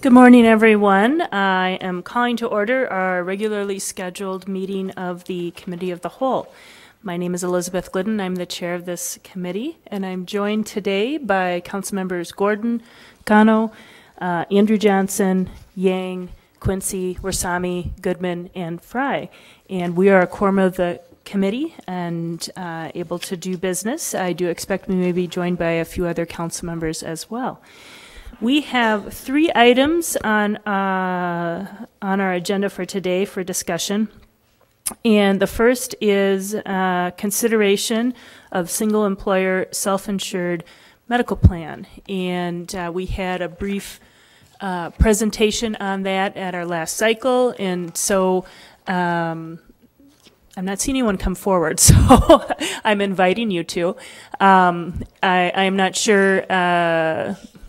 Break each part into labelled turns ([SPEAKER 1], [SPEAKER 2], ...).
[SPEAKER 1] Good morning, everyone. I am calling to order our regularly scheduled meeting of the Committee of the Whole. My name is Elizabeth Glidden. I'm the chair of this committee, and I'm joined today by council members Gordon, Cano, Andrew Johnson, Yang, Quincy, Warsami, Goodman, and Fry. And we are a quorum of the committee and able to do business. I do expect we may be joined by a few other council members as well. We have 3 items on our agenda for today for discussion. And the first is consideration of single employer self-insured medical plan. And we had a brief presentation on that at our last cycle. And so I'm not seeing anyone come forward, so I'm inviting you to. I'm not sure,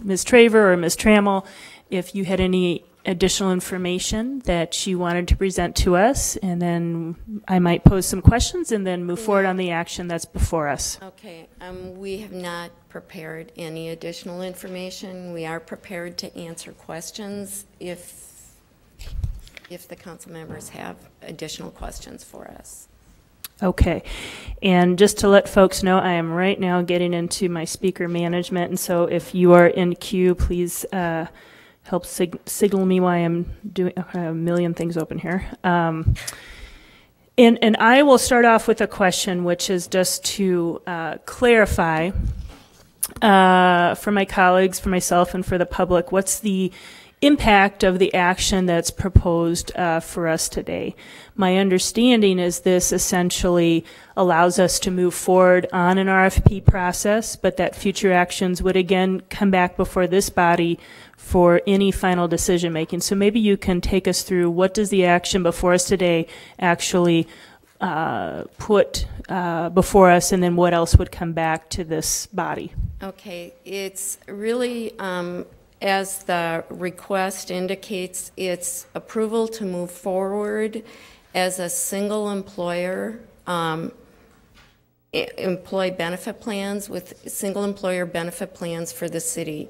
[SPEAKER 1] Ms. Traver or Ms. Trammell, if you had any additional information that you wanted to present to us, and then I might pose some questions and then move forward on the action that's before us.
[SPEAKER 2] Okay, we have not prepared any additional information. We are prepared to answer questions if the council members have additional questions for us.
[SPEAKER 1] Okay, and just to let folks know, I am right now getting into my speaker management, and so if you are in queue, please help signal me while I'm doing a million things open here. And I will start off with a question, which is just to clarify for my colleagues, for myself, and for the public, what's the impact of the action that's proposed for us today. My understanding is this essentially allows us to move forward on an RFP process, but that future actions would again come back before this body for any final decision making. So maybe you can take us through what does the action before us today actually put before us, and then what else would come back to this body.
[SPEAKER 2] Okay, it's really as the request indicates, it's approval to move forward as a single employer employee benefit plans with single employer benefit plans for the city.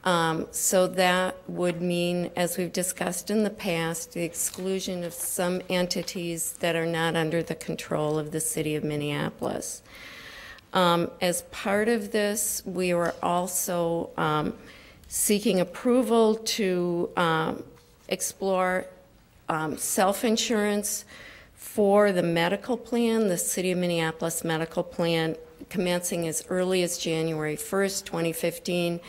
[SPEAKER 2] So that would mean, as we've discussed in the past, the exclusion of some entities that are not under the control of the city of Minneapolis. As part of this, we were also seeking approval to explore self-insurance for the medical plan, the City of Minneapolis medical plan, commencing as early as January 1st, 2015.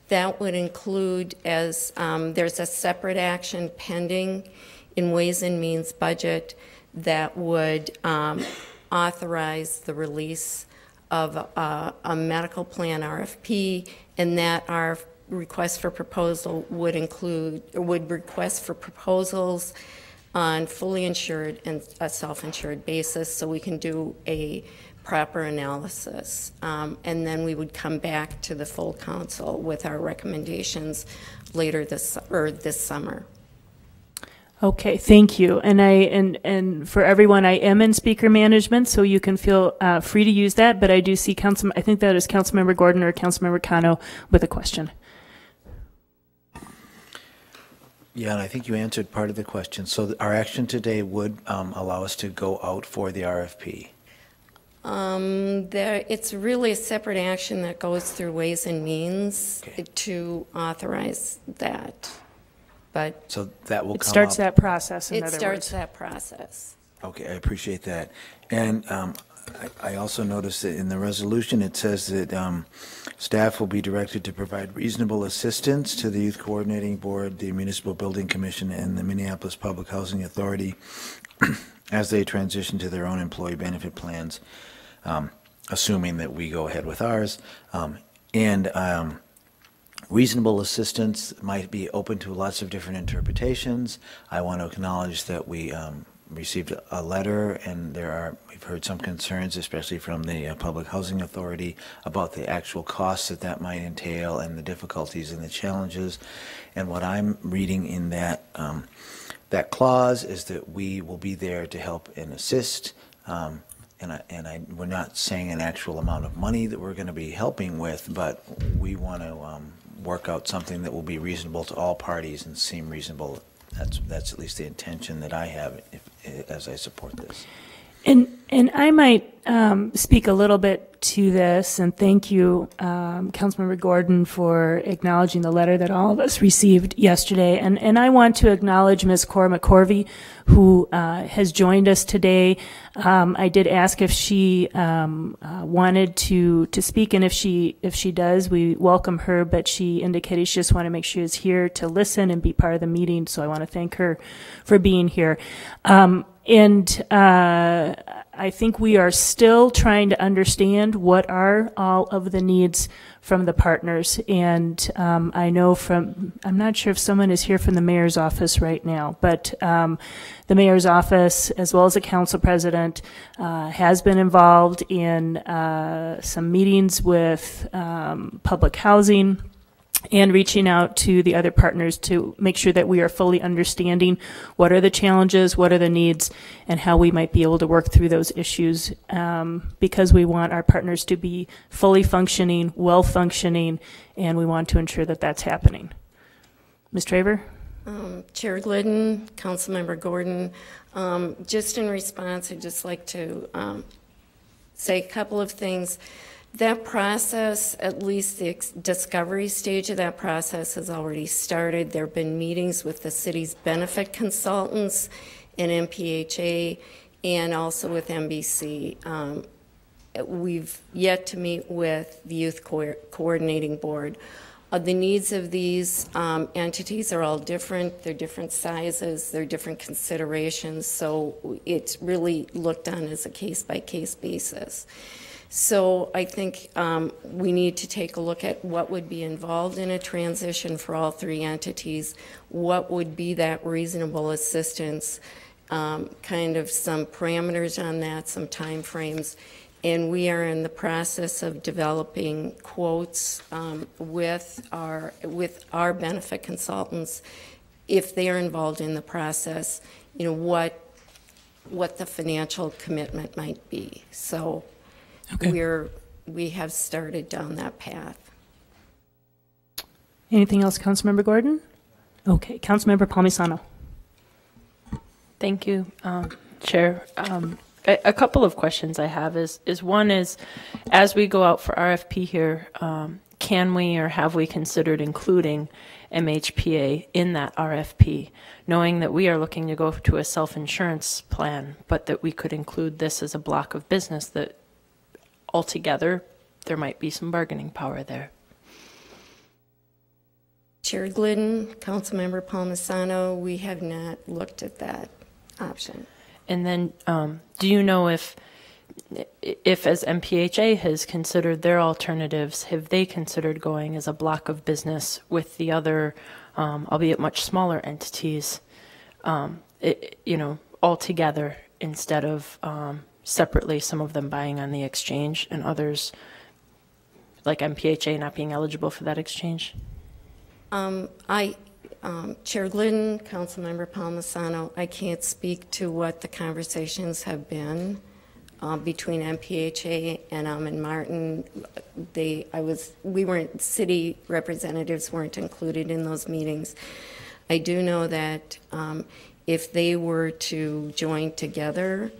[SPEAKER 2] That would include, as there's a separate action pending in Ways and Means budget that would authorize the release of a medical plan RFP, and that our request for proposal would include, or would request for proposals on fully insured and a self-insured basis, so we can do a proper analysis. And then we would come back to the full council with our recommendations later this summer.
[SPEAKER 1] Okay, thank you. And for everyone, I am in speaker management, so you can feel free to use that. But I do see I think that is Councilmember Gordon or Councilmember Cano with a question.
[SPEAKER 3] Yeah, and I think you answered part of the question. So our action today would allow us to go out for the RFP.
[SPEAKER 2] It's really a separate action that goes through Ways and Means to authorize that. But
[SPEAKER 3] so that will
[SPEAKER 1] it starts that process. In other words. It starts
[SPEAKER 2] that process.
[SPEAKER 3] Okay, I appreciate that. And I also noticed that in the resolution it says that staff will be directed to provide reasonable assistance to the Youth Coordinating Board, the Municipal Building Commission, and the Minneapolis Public Housing Authority as they transition to their own employee benefit plans, assuming that we go ahead with ours. Reasonable assistance might be open to lots of different interpretations. I want to acknowledge that we received a letter, and we've heard some concerns, especially from the Public Housing Authority, about the actual costs that might entail and the difficulties and the challenges. And what I'm reading in that that clause is that we will be there to help and assist. We're not saying an actual amount of money that we're going to be helping with, but we want to work out something that will be reasonable to all parties and seem reasonable. That's at least the intention that I have as I support this.
[SPEAKER 1] And I might speak a little bit to this, and thank you, Councilmember Gordon, for acknowledging the letter that all of us received yesterday. And I want to acknowledge Ms. Cora McCorvey, who has joined us today. I did ask if she wanted to speak, and if she does, we welcome her, but she indicated she just wanted to make sure she is here to listen and be part of the meeting, so I want to thank her for being here. I think we are still trying to understand what are all of the needs from the partners. And I know I'm not sure if someone is here from the mayor's office right now, but the mayor's office, as well as the council president, has been involved in some meetings with public housing and reaching out to the other partners to make sure that we are fully understanding what are the challenges, what are the needs, and how we might be able to work through those issues, because we want our partners to be fully functioning, well functioning, and we want to ensure that that's happening. Ms. Traver?
[SPEAKER 2] Chair Glidden, Councilmember Gordon, just in response, I'd just like to say a couple of things. That process, at least the discovery stage of that process, has already started. There have been meetings with the city's benefit consultants and MPHA, and also with MBC. We've yet to meet with the Youth Coordinating Board. The needs of these entities are all different. They're different sizes. They're different considerations. So it's really looked on as a case-by-case basis. So I think we need to take a look at what would be involved in a transition for all three entities, what would be that reasonable assistance, kind of some parameters on that, some time frames. And we are in the process of developing quotes with our benefit consultants, if they are involved in the process, you know, what the financial commitment might be. So. Okay. We have started down that path.
[SPEAKER 1] Anything else, Councilmember Gordon? Okay, Councilmember Palmisano.
[SPEAKER 4] Thank you, Chair. A couple of questions I have is one is, as we go out for RFP here, can we or have we considered including MHPA in that RFP, knowing that we are looking to go to a self-insurance plan, but that we could include this as a block of business that altogether, there might be some bargaining power there.
[SPEAKER 2] Chair Glidden, Councilmember Palmisano, we have not looked at that option.
[SPEAKER 4] And then, do you know if as MPHA has considered their alternatives, have they considered going as a block of business with the other, albeit much smaller entities, you know, all together instead of separately, some of them buying on the exchange and others, like MPHA, not being eligible for that exchange?
[SPEAKER 2] Chair Glidden, Councilmember Palmisano, I can't speak to what the conversations have been between MPHA and Almond Martin. City representatives weren't included in those meetings. I do know that if they were to join together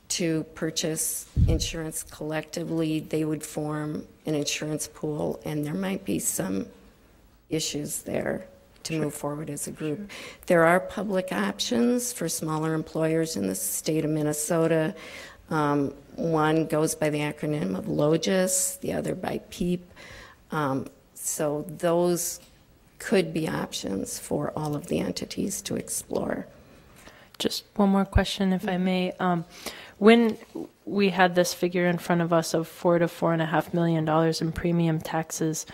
[SPEAKER 2] to purchase insurance collectively, they would form an insurance pool, and there might be some issues there to move forward as a group. Sure. There are public options for smaller employers in the state of Minnesota. One goes by the acronym of LOGIS, the other by PEEP. So those could be options for all of the entities to explore.
[SPEAKER 4] Just one more question, if I may. When we had this figure in front of us of $4 to $4.5 million in premium taxes,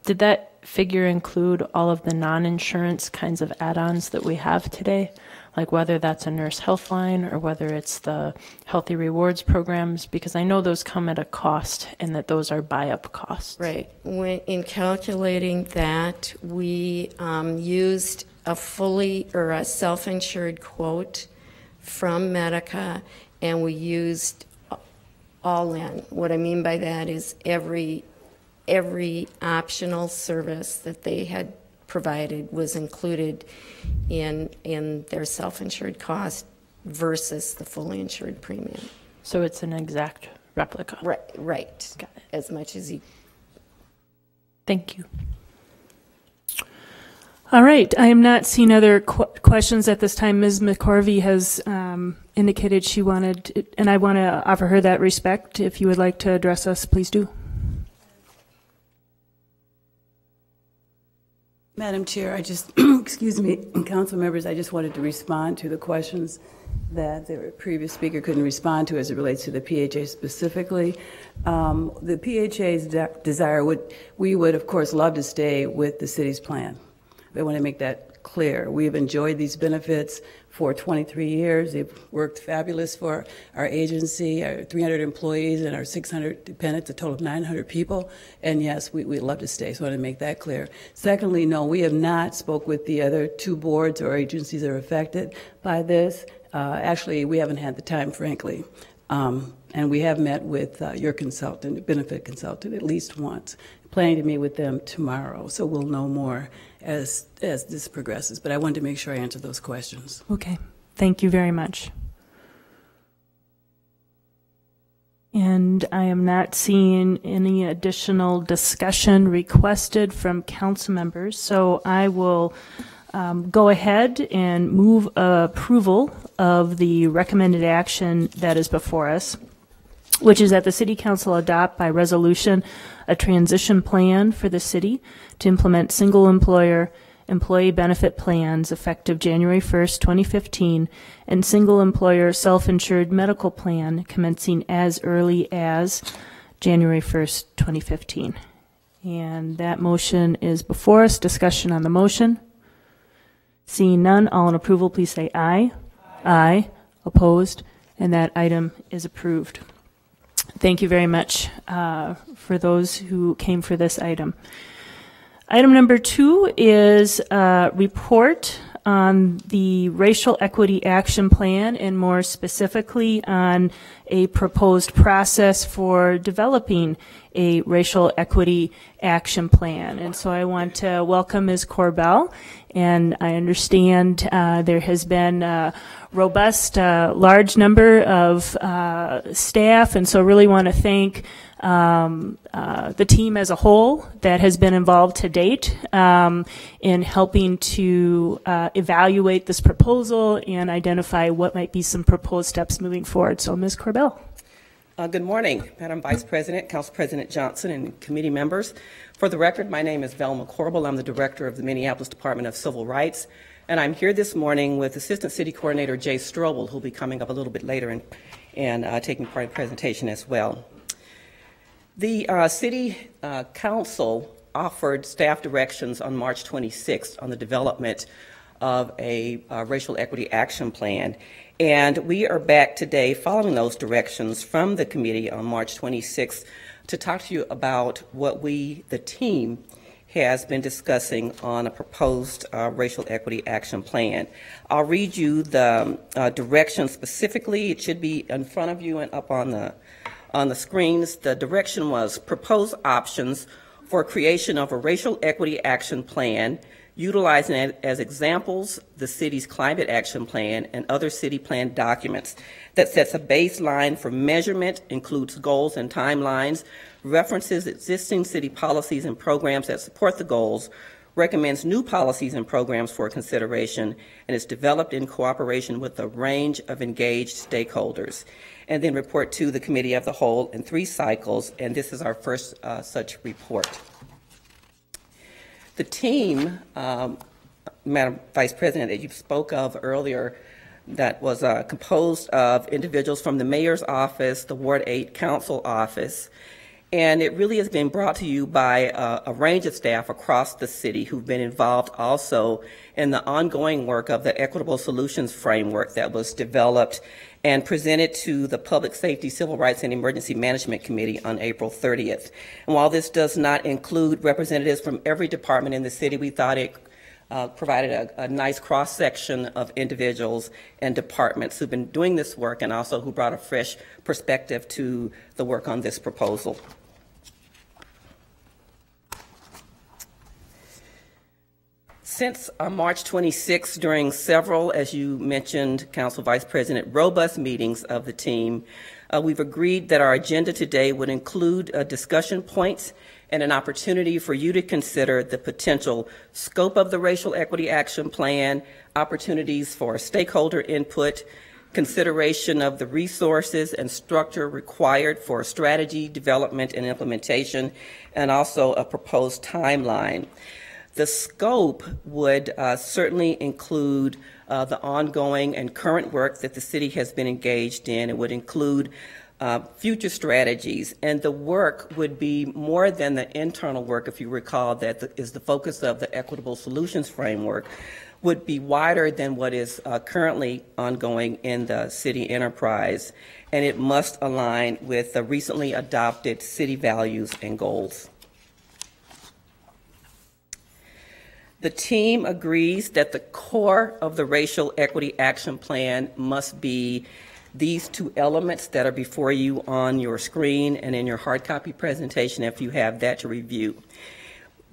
[SPEAKER 4] did that figure include all of the non-insurance kinds of add-ons that we have today? Like whether that's a nurse health line or whether it's the healthy rewards programs, because I know those come at a cost and that those are buy-up costs.
[SPEAKER 2] Right. In calculating that, we used a self-insured quote from Medica, and we used all in. What I mean by that is every every optional service that they had provided was included in their self-insured cost versus the fully insured premium.
[SPEAKER 4] So it's an exact replica.
[SPEAKER 2] Right.
[SPEAKER 4] Got it.
[SPEAKER 2] As much as you.
[SPEAKER 1] Thank you. All right, I am not seeing other questions at this time. Ms. McCorvey has indicated she wanted, and I want to offer her that respect. If you would like to address us, please do.
[SPEAKER 5] Madam Chair, I just, excuse me, council members, I just wanted to respond to the questions that the previous speaker couldn't respond to as it relates to the PHA specifically. The PHA's desire we would of course love to stay with the city's plan. I want to make that clear. We've enjoyed these benefits for 23 years. They've worked fabulous for our agency, our 300 employees and our 600 dependents, a total of 900 people. And yes, we'd love to stay, so I want to make that clear. Secondly, no, we have not spoke with the other two boards or agencies that are affected by this. Actually, we haven't had the time, frankly. And we have met with your consultant, benefit consultant, at least once. Planning to meet with them tomorrow, so we'll know more as this progresses. But I wanted to make sure I answered those questions.
[SPEAKER 1] Okay, thank you very much. And I am not seeing any additional discussion requested from council members, so I will go ahead and move approval of the recommended action that is before us, which is that the City Council adopt by resolution a transition plan for the city to implement single employer employee benefit plans effective January 1st, 2015, and single employer self-insured medical plan commencing as early as January 1st, 2015. And that motion is before us. Discussion on the motion. Seeing none, all in approval, please say aye. Aye. Opposed? And that item is approved. Thank you very much for those who came for this item. Item number 2 is a report on the Racial Equity Action Plan, and more specifically on a proposed process for developing a Racial Equity Action Plan. And so I want to welcome Ms. Corbell, and I understand there has been a robust, large number of staff, and so really want to thank the team as a whole that has been involved to date in helping to evaluate this proposal and identify what might be some proposed steps moving forward. So Ms. Corbell.
[SPEAKER 6] Good morning, Madam Vice President, Council President Johnson, and committee members. For the record, my name is Velma Corbell. I'm the director of the Minneapolis Department of Civil Rights, and I'm here this morning with Assistant City Coordinator Jay Strobel, who'll be coming up a little bit later and taking part in the presentation as well. The City Council offered staff directions on March 26th on the development of a Racial Equity Action Plan. And we are back today following those directions from the committee on March 26th to talk to you about what we, the team, has been discussing on a proposed Racial Equity Action Plan. I'll read you the directions specifically. It should be in front of you and up on the screens. The direction was propose options for creation of a Racial Equity Action Plan, utilizing as examples the city's Climate Action Plan and other city plan documents that sets a baseline for measurement, includes goals and timelines, references existing city policies and programs that support the goals, recommends new policies and programs for consideration, and is developed in cooperation with a range of engaged stakeholders, and then report to the Committee of the Whole in 3 cycles, and this is our first such report. The team, Madam Vice President, that you spoke of earlier, that was composed of individuals from the Mayor's Office, the Ward 8 Council Office, and it really has been brought to you by a range of staff across the city who've been involved also in the ongoing work of the Equitable Solutions Framework that was developed and presented to the Public Safety, Civil Rights, and Emergency Management Committee on April 30th. And while this does not include representatives from every department in the city, we thought it provided a nice cross-section of individuals and departments who've been doing this work and also who brought a fresh perspective to the work on this proposal. Since March 26th, during several, as you mentioned, Council Vice President, robust meetings of the team, we've agreed that our agenda today would include discussion points and an opportunity for you to consider the potential scope of the Racial Equity Action Plan, opportunities for stakeholder input, consideration of the resources and structure required for strategy development and implementation, and also a proposed timeline. The scope would certainly include the ongoing and current work that the city has been engaged in. It would include future strategies, and the work would be more than the internal work, if you recall, that is the focus of the Equitable Solutions Framework, would be wider than what is currently ongoing in the city enterprise, and it must align with the recently adopted city values and goals. The team agrees that the core of the Racial Equity Action Plan must be these two elements that are before you on your screen and in your hard copy presentation if you have that to review.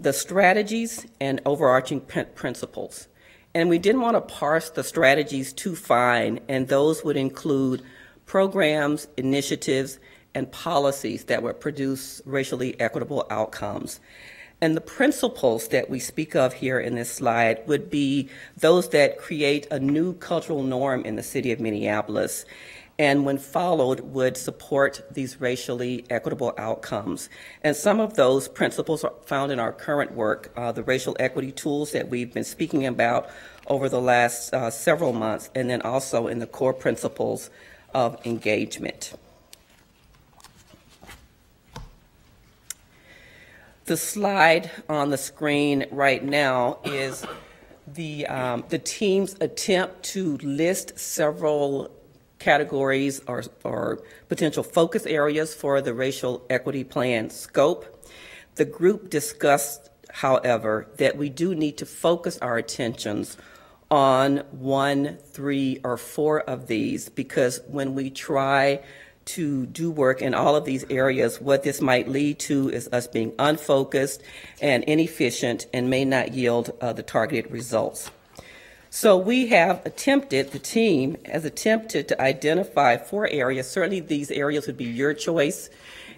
[SPEAKER 6] The strategies and overarching principles. And we didn't want to parse the strategies too fine, and those would include programs, initiatives, and policies that would produce racially equitable outcomes. And the principles that we speak of here in this slide would be those that create a new cultural norm in the city of Minneapolis, and when followed would support these racially equitable outcomes. And some of those principles are found in our current work, the racial equity tools that we've been speaking about over the last several months, and then also in the core principles of engagement. The slide on the screen right now is the team's attempt to list several categories or potential focus areas for the Racial Equity Plan scope. The group discussed, however, that we do need to focus our attentions on 1, 3, or 4 of these, because when we try to do work in all of these areas, what this might lead to is us being unfocused and inefficient and may not yield the targeted results. So we have attempted, the team has attempted to identify 4 areas. Certainly these areas would be your choice,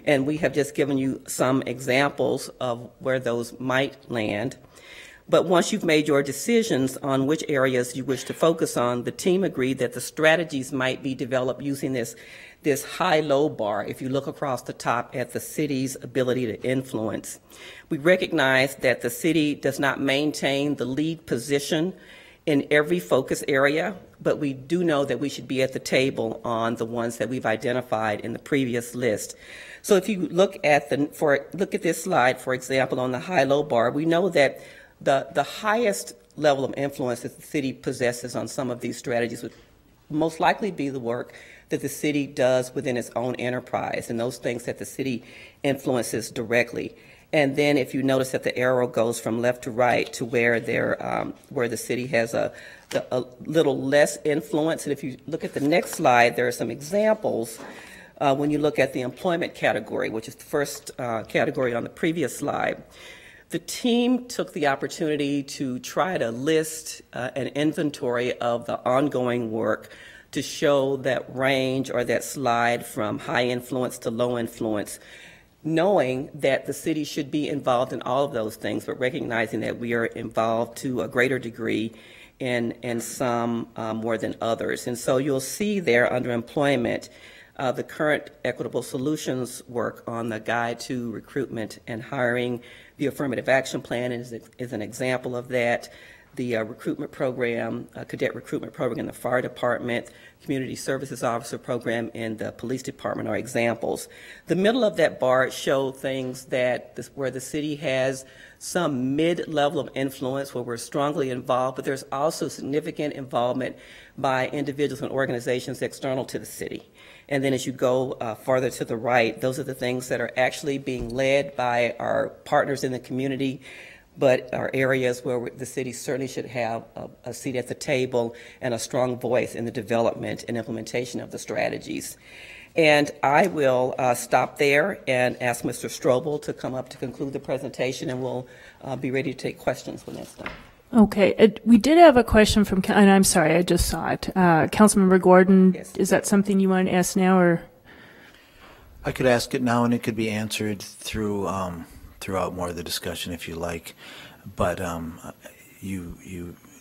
[SPEAKER 6] and we have just given you some examples of where those might land. But once you've made your decisions on which areas you wish to focus on, the team agreed that the strategies might be developed using this high-low bar, if you look across the top at the city's ability to influence. We recognize that the city does not maintain the lead position in every focus area, but we do know that we should be at the table on the ones that we've identified in the previous list. So if you look at this slide, for example, on the high-low bar, we know that the highest level of influence that the city possesses on some of these strategies would most likely be the work that the city does within its own enterprise and those things that the city influences directly. And then if you notice that the arrow goes from left to right to where the city has a little less influence. And if you look at the next slide, there are some examples when you look at the employment category, which is the first category on the previous slide. The team took the opportunity to try to list an inventory of the ongoing work to show that range or that slide from high influence to low influence, knowing that the city should be involved in all of those things, but recognizing that we are involved to a greater degree in some more than others. And so you'll see there under employment, the current equitable solutions work on the guide to recruitment and hiring. The affirmative action plan is an example of that. The recruitment program, cadet recruitment program in the fire department, community services officer program in the police department are examples. The middle of that bar show things where the city has some mid-level of influence where we're strongly involved, but there's also significant involvement by individuals and organizations external to the city. And then as you go farther to the right, those are the things that are actually being led by our partners in the community, but are areas where the city certainly should have a seat at the table and a strong voice in the development and implementation of the strategies. And I will stop there and ask Mr. Strobel to come up to conclude the presentation, and we'll be ready to take questions when that's done.
[SPEAKER 1] Okay, we did have a question from, and I'm sorry, I just saw it. Councilmember Gordon,
[SPEAKER 6] Yes.
[SPEAKER 1] is that something you want to ask now, or?
[SPEAKER 3] I could ask it now, and it could be answered through throughout more of the discussion if you like. But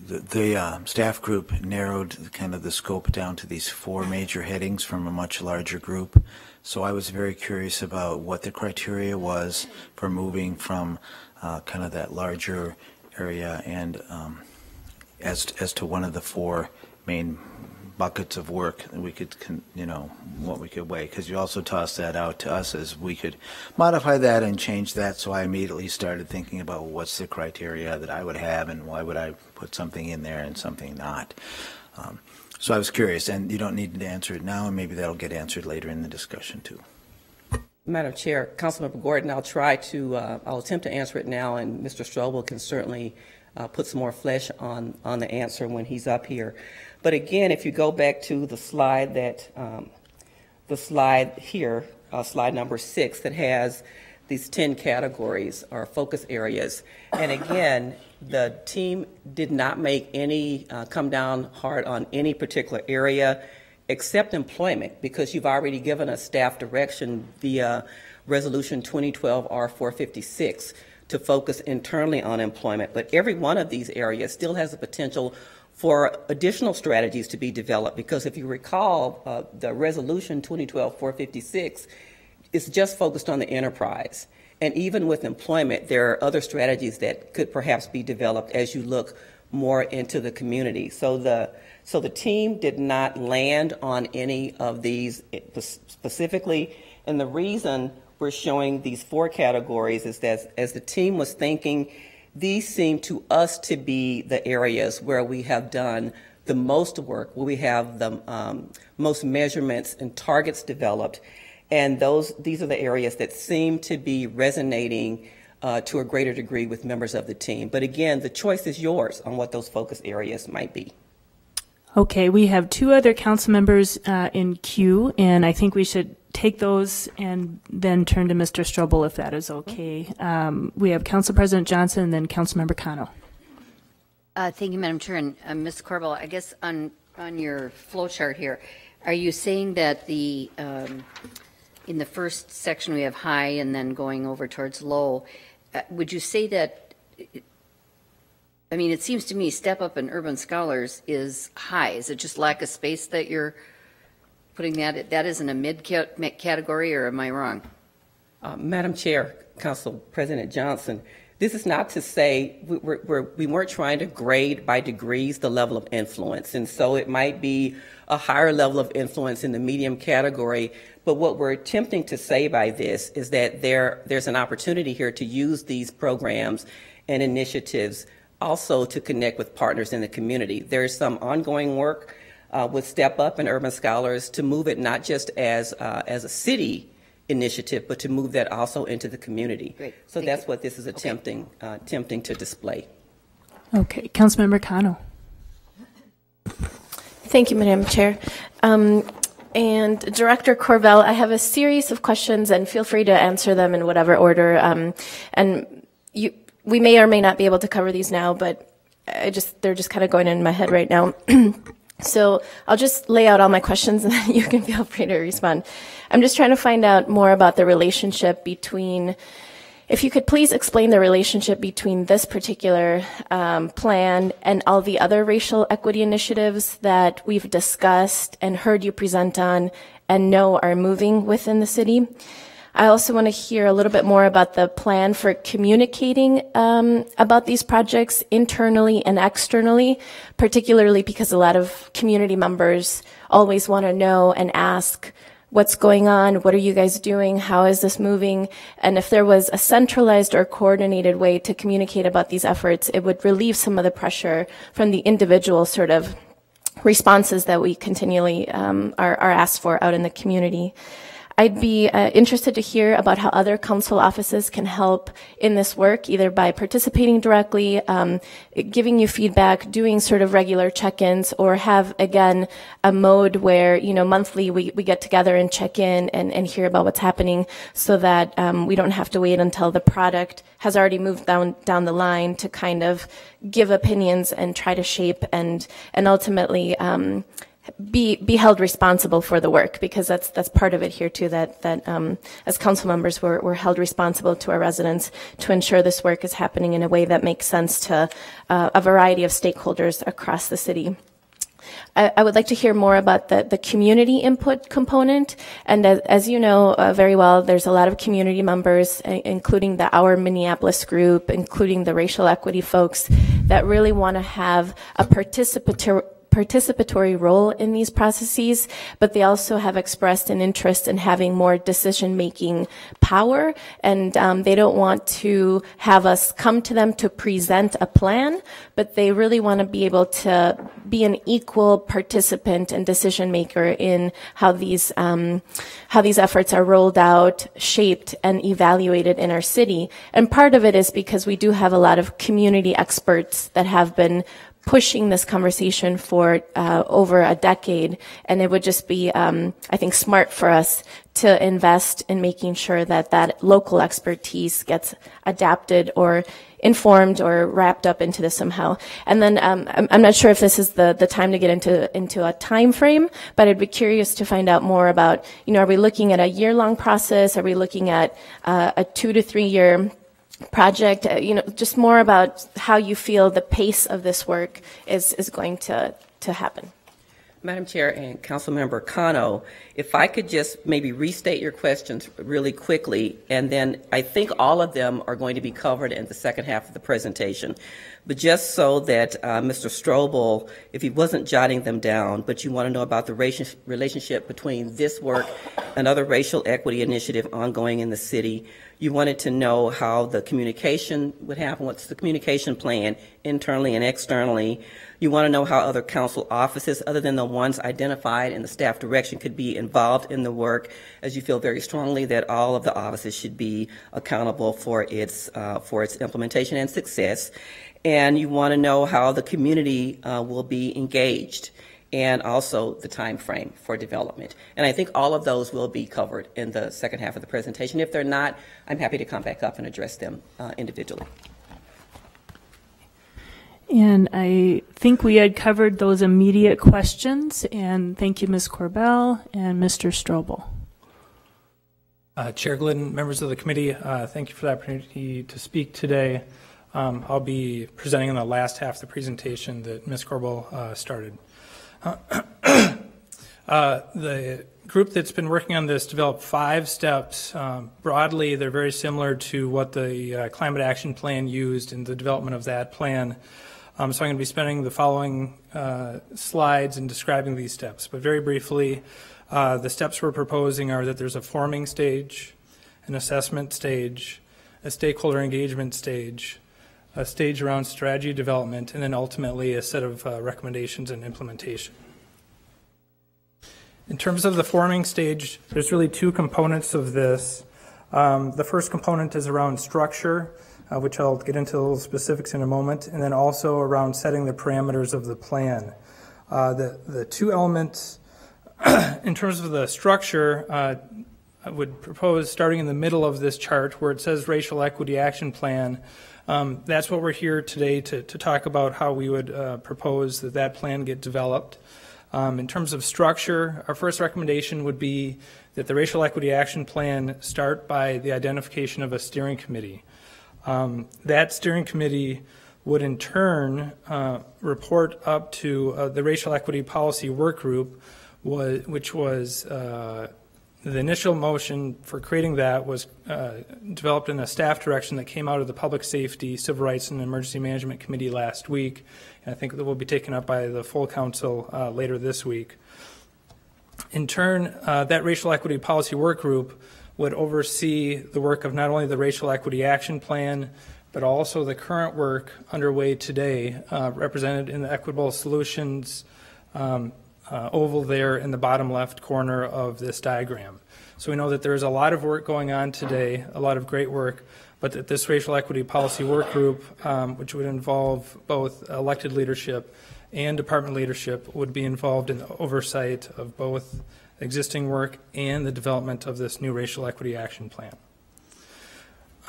[SPEAKER 3] the staff group narrowed kind of the scope down to these 4 major headings from a much larger group. So I was very curious about what the criteria was for moving from kind of that larger area and as to one of the 4 main buckets of work that we could, what we could weigh, because you also tossed that out to us as we could modify that and change that. So I immediately started thinking about what's the criteria that I would have and why would I put something in there and something not. So I was curious, and you don't need to answer it now, and maybe that'll get answered later in the discussion too.
[SPEAKER 6] Madam Chair, Councilmember Gordon, I'll attempt to answer it now, and Mr. Strobel can certainly put some more flesh on the answer when he's up here. But again, if you go back to the slide slide number 6, that has these 10 categories or focus areas. And again, the team did not make any, come down hard on any particular area except employment, because you've already given us staff direction via Resolution 2012 R456 to focus internally on employment. But every one of these areas still has the potential for additional strategies to be developed, because if you recall, the Resolution 2012-456 is just focused on the enterprise. And even with employment, there are other strategies that could perhaps be developed as you look more into the community. So the team did not land on any of these specifically, and the reason we're showing these 4 categories is that as the team was thinking, these seem to us to be the areas where we have done the most work, where we have the most measurements and targets developed, and these are the areas that seem to be resonating to a greater degree with members of the team. But again, the choice is yours on what those focus areas might be.
[SPEAKER 1] Okay, we have 2 other council members in queue, and I think we should take those and then turn to Mr. Strobel if that is okay. We have Council President Johnson and then Councilmember Cano.
[SPEAKER 7] Thank you, Madam Chair. And Ms. Corbell, I guess on your flow chart here, are you saying that the in the first section we have high and then going over towards low, would you say that, I mean, it seems to me step up in urban scholars is high. Is it just lack of space that you're putting that isn't a mid category, or am I wrong?
[SPEAKER 6] Madam Chair, Council President Johnson, this is not to say we weren't trying to grade by degrees the level of influence, and so it might be a higher level of influence in the medium category, but what we're attempting to say by this is that there's an opportunity here to use these programs and initiatives also to connect with partners in the community. There's some ongoing work with Step Up and Urban Scholars to move it not just as a city initiative, but to move that also into the community.
[SPEAKER 7] Great.
[SPEAKER 6] So that's what this is attempting to display.
[SPEAKER 1] Okay, Councilmember Cano.
[SPEAKER 8] Thank you, Madam Chair. And Director Corbell, I have a series of questions, and feel free to answer them in whatever order. And we may or may not be able to cover these now, but they're just kind of going in my head right now. So I'll just lay out all my questions and then you can feel free to respond. I'm just trying to find out more about the relationship between, if you could please explain the relationship between this particular plan and all the other racial equity initiatives that we've discussed and heard you present on and know are moving within the city. I also want to hear a little bit more about the plan for communicating about these projects internally and externally, particularly because a lot of community members always want to know and ask, what's going on? What are you guys doing? How is this moving? And if there was a centralized or coordinated way to communicate about these efforts, it would relieve some of the pressure from the individual sort of responses that we continually are asked for out in the community. I'd be interested to hear about how other council offices can help in this work, either by participating directly, giving you feedback, doing sort of regular check-ins, or have, again, a mode where, you know, monthly we get together and check in and hear about what's happening, so that we don't have to wait until the product has already moved down the line to kind of give opinions and try to shape and ultimately be held responsible for the work, because that's part of it here too, that as council members we're held responsible to our residents to ensure this work is happening in a way that makes sense to a variety of stakeholders across the city. I would like to hear more about the community input component. And as you know very well, there's a lot of community members, including the Our Minneapolis group, including the racial equity folks, that really want to have a participatory role in these processes, but they also have expressed an interest in having more decision-making power, and they don't want to have us come to them to present a plan, but they really want to be able to be an equal participant and decision maker in how these efforts are rolled out, shaped, and evaluated in our city. And part of it is because we do have a lot of community experts that have been pushing this conversation for over a decade, and it would just be, I think, smart for us to invest in making sure that that local expertise gets adapted or informed or wrapped up into this somehow. And then I'm not sure if this is the time to get into a time frame, but I'd be curious to find out more about, you know, are we looking at a year-long process? Are we looking at a 2 to 3 year project? You know, just more about how you feel the pace of this work is going to happen.
[SPEAKER 6] Madam Chair and Councilmember Cano, if I could just maybe restate your questions really quickly, and then I think all of them are going to be covered in the second half of the presentation. But just so that Mr. Strobel, if he wasn't jotting them down, but you want to know about the relationship between this work and other racial equity initiative ongoing in the city, you wanted to know how the communication would happen, what's the communication plan internally and externally. You want to know how other council offices, other than the ones identified in the staff direction, could be involved in the work, as you feel very strongly that all of the offices should be accountable for its implementation and success. And you want to know how the community will be engaged, and also the time frame for development. And I think all of those will be covered in the second half of the presentation. If they're not, I'm happy to come back up and address them individually.
[SPEAKER 1] And I think we had covered those immediate questions, and thank you, Ms. Corbell and Mr. Strobel.
[SPEAKER 9] Chair Glidden, members of the committee, thank you for the opportunity to speak today. I'll be presenting in the last half of the presentation that Ms. Corbell started. The group that's been working on this developed 5 steps. Broadly, they're very similar to what the Climate Action Plan used in the development of that plan. So I'm going to be spending the following slides in describing these steps. But very briefly, the steps we're proposing are that there's a forming stage, an assessment stage, a stakeholder engagement stage, a stage around strategy development, and then ultimately a set of recommendations and implementation. In terms of the forming stage, there's really 2 components of this. The first component is around structure, which I'll get into a little specifics in a moment, and then also around setting the parameters of the plan. The 2 elements, in terms of the structure, I would propose starting in the middle of this chart where it says Racial Equity Action Plan. That's what we're here today to talk about, how we would propose that plan get developed. In terms of structure, our first recommendation would be that the Racial Equity Action Plan start by the identification of a steering committee. That steering committee would in turn report up to the Racial Equity Policy Work Group, which was the initial motion for creating that was developed in a staff direction that came out of the Public Safety, Civil Rights, and Emergency Management Committee last week. And I think that will be taken up by the full council later this week. In turn, that Racial Equity Policy Work Group would oversee the work of not only the Racial Equity Action Plan, but also the current work underway today, represented in the Equitable Solutions oval there in the bottom left corner of this diagram. So we know that there is a lot of work going on today, a lot of great work, but that this racial equity policy work group, which would involve both elected leadership and department leadership, would be involved in the oversight of both existing work and the development of this new racial equity action plan.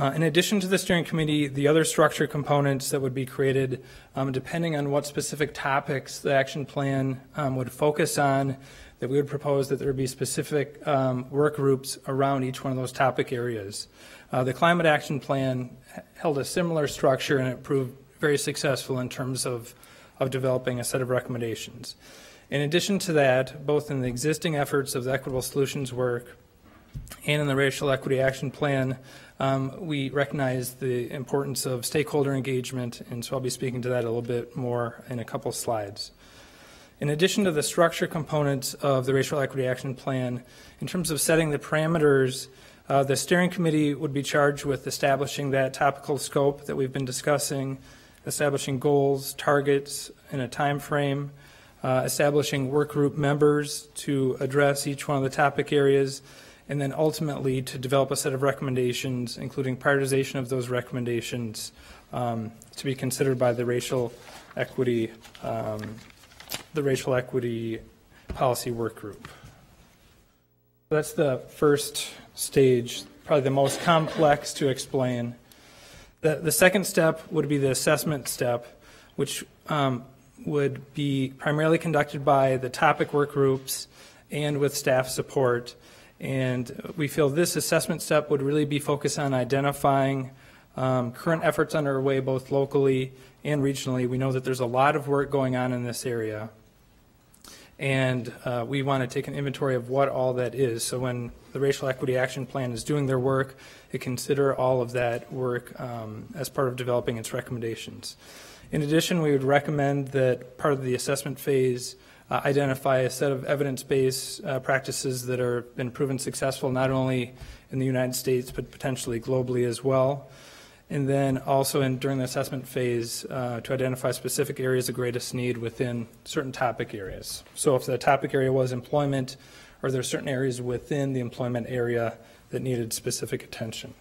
[SPEAKER 9] In addition to the steering committee, the other structure components that would be created, depending on what specific topics the action plan would focus on, that we would propose that there would be specific work groups around each one of those topic areas. The climate action plan held a similar structure, and it proved very successful in terms of developing a set of recommendations. In addition to that, both in the existing efforts of the equitable solutions work and in the racial equity action plan, we recognize the importance of stakeholder engagement, and so I'll be speaking to that a little bit more in a couple slides. In addition to the structure components of the racial equity action plan, in terms of setting the parameters, the steering committee would be charged with establishing that topical scope that we've been discussing, establishing goals, targets in a time frame, establishing work group members to address each one of the topic areas, and then ultimately to develop a set of recommendations, including prioritization of those recommendations to be considered by the racial equity policy work group. That's the first stage, probably the most complex to explain. The second step would be the assessment step, which would be primarily conducted by the topic work groups and with staff support. And we feel this assessment step would really be focused on identifying current efforts underway both locally and regionally. We know that there's a lot of work going on in this area, and we want to take an inventory of what all that is. So when the Racial Equity Action Plan is doing their work, it consider all of that work as part of developing its recommendations. In addition, we would recommend that part of the assessment phase identify a set of evidence-based practices that have been proven successful not only in the United States but potentially globally as well. And then also during the assessment phase to identify specific areas of greatest need within certain topic areas. So if the topic area was employment, are there certain areas within the employment area that needed specific attention?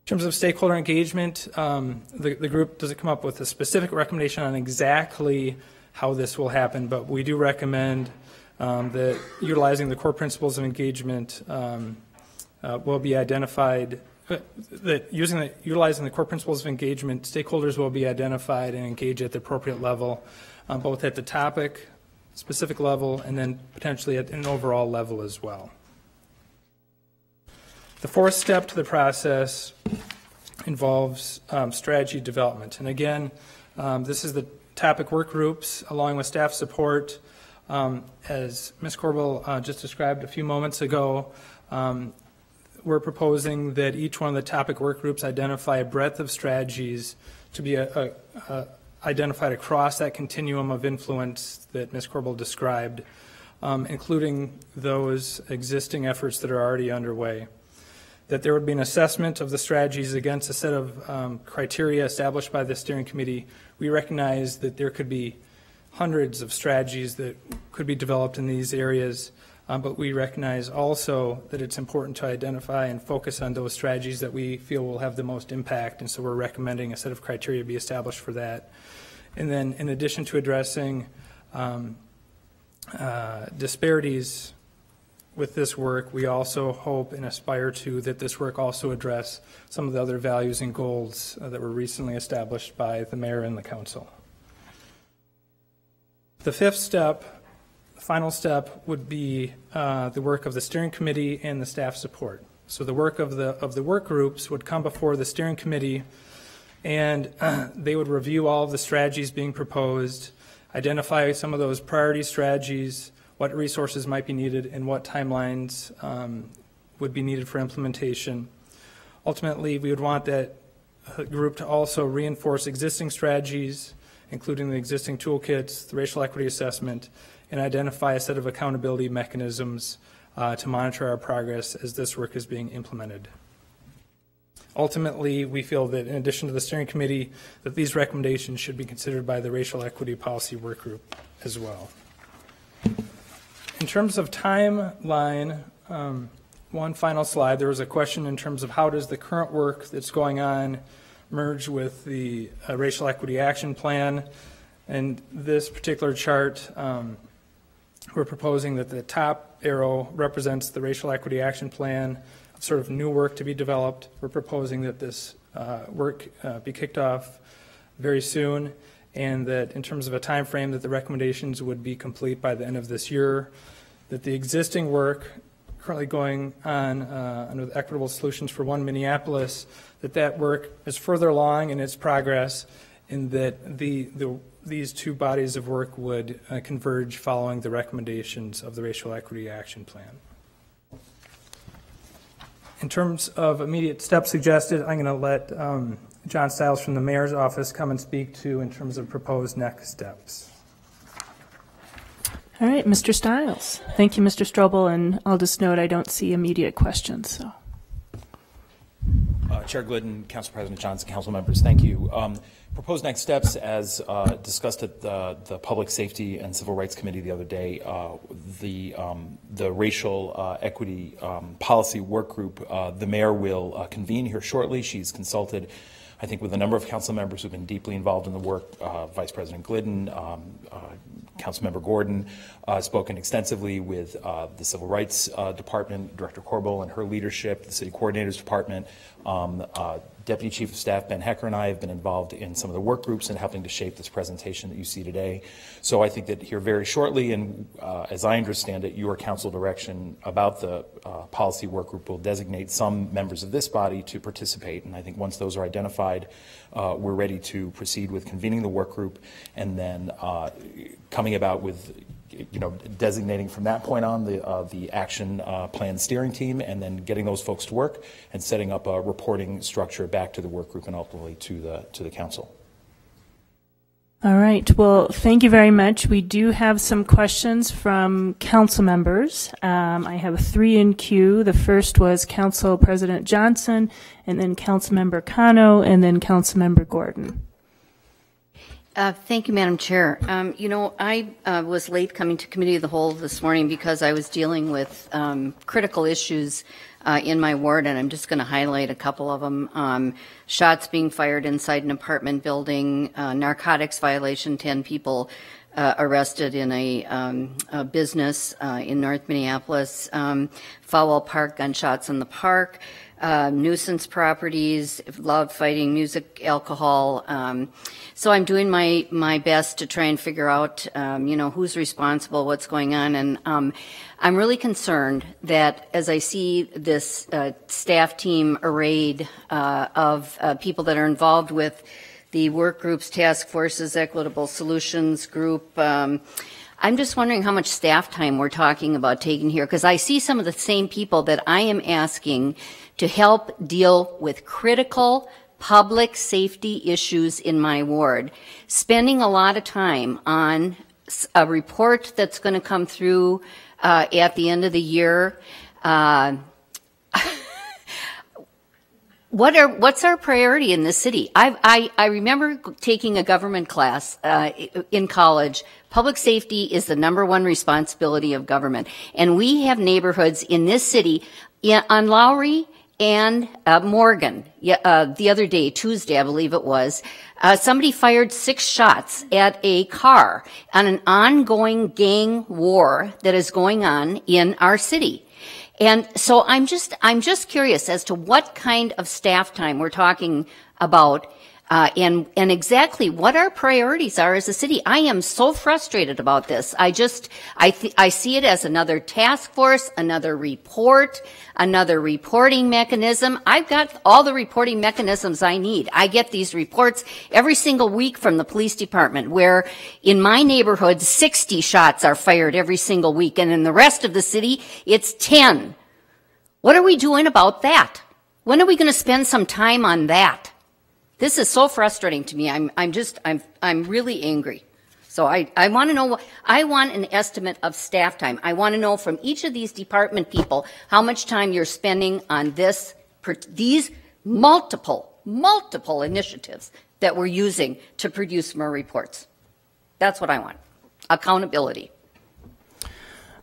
[SPEAKER 9] In terms of stakeholder engagement, the group doesn't come up with a specific recommendation on exactly how this will happen, but we do recommend that utilizing the core principles of engagement will be identified, that utilizing the core principles of engagement, stakeholders will be identified and engaged at the appropriate level, both at the topic, specific level, and then potentially at an overall level as well. The fourth step to the process involves strategy development. And again, this is the topic work groups along with staff support. As Ms. Corbell just described a few moments ago, we're proposing that each one of the topic work groups identify a breadth of strategies to be identified across that continuum of influence that Ms. Corbell described, including those existing efforts that are already underway. That there would be an assessment of the strategies against a set of criteria established by the steering committee. We recognize that there could be hundreds of strategies that could be developed in these areas, but we recognize also that it's important to identify and focus on those strategies that we feel will have the most impact, and so we're recommending a set of criteria be established for that. And then in addition to addressing disparities with this work, we also hope and aspire to that this work also address some of the other values and goals that were recently established by the mayor and the council. The fifth step, the final step, would be the work of the steering committee and the staff support. So the work of the work groups would come before the steering committee, and they would review all of the strategies being proposed, identify some of those priority strategies, what resources might be needed, and what timelines would be needed for implementation. Ultimately, we would want that group to also reinforce existing strategies, including the existing toolkits, the racial equity assessment, and identify a set of accountability mechanisms to monitor our progress as this work is being implemented. Ultimately, we feel that in addition to the steering committee, that these recommendations should be considered by the Racial Equity Policy Work Group as well. In terms of timeline, one final slide, there was a question in terms of how does the current work that's going on merge with the Racial Equity Action Plan. And this particular chart, we're proposing that the top arrow represents the Racial Equity Action Plan, sort of new work to be developed. We're proposing that this work be kicked off very soon, and that in terms of a time frame that the recommendations would be complete by the end of this year, that the existing work currently going on under the Equitable Solutions for One Minneapolis, that work is further along in its progress, and that these two bodies of work would converge following the recommendations of the Racial Equity Action Plan. In terms of immediate steps suggested, I'm going to let John Stiles from the Mayor's Office come and speak to in terms of proposed next steps.
[SPEAKER 1] All right, Mr. Stiles. Thank you, Mr. Strobel, and I'll just note I don't see immediate questions. So.
[SPEAKER 10] Chair Glidden, Council President Johnson, council members, thank you. Proposed next steps, as discussed at the Public Safety and Civil Rights Committee the other day, the Racial Equity Policy Work Group, the mayor will convene here shortly. She's consulted, I think, with a number of council members who've been deeply involved in the work. Vice President Glidden, Councilmember Gordon, spoken extensively with the Civil Rights Department, Director Corbel and her leadership, the City Coordinators Department. Deputy Chief of Staff Ben Hecker and I have been involved in some of the work groups and helping to shape this presentation that you see today. So I think that here very shortly, and as I understand it, your council direction about the policy work group will designate some members of this body to participate. And I think once those are identified, we're ready to proceed with convening the work group and then coming about with designating from that point on the action plan steering team, and then getting those folks to work and setting up a reporting structure back to the work group and ultimately to the council.
[SPEAKER 1] All right. Well, thank you very much. We do have some questions from council members. I have 3 in queue. The first was Council President Johnson, and then Councilmember Cano, and then Councilmember Gordon.
[SPEAKER 7] Thank you, Madam Chair. I was late coming to Committee of the Whole this morning because I was dealing with critical issues in my ward, and I'm just going to highlight a couple of them. Shots being fired inside an apartment building, narcotics violation, 10 people arrested in a business in North Minneapolis, Fowl Park, gunshots in the park, nuisance properties, loud fighting, music, alcohol. So I'm doing my best to try and figure out, who's responsible, what's going on. And I'm really concerned that as I see this staff team arrayed of people that are involved with the work groups, task forces, equitable solutions group, I'm just wondering how much staff time we're talking about taking here, because I see some of the same people that I am asking to help deal with critical public safety issues in my ward, spending a lot of time on a report that's going to come through at the end of the year. What's our priority in this city? I remember taking a government class in college. Public safety is the #1 responsibility of government. And we have neighborhoods in this city on Lowry and Morgan. The other day, Tuesday, I believe it was, somebody fired 6 shots at a car on an ongoing gang war that is going on in our city. And so I'm just curious as to what kind of staff time we're talking about, and exactly what our priorities are as a city. I am so frustrated about this. I see it as another task force, another report, another reporting mechanism. I've got all the reporting mechanisms I need. I get these reports every single week from the police department, where in my neighborhood, 60 shots are fired every single week, and in the rest of the city, it's 10. What are we doing about that? When are we going to spend some time on that? This is so frustrating to me. I'm really angry. So I want to know, I want an estimate of staff time. I want to know from each of these department people how much time you're spending on these multiple initiatives that we're using to produce more reports. That's what I want. Accountability.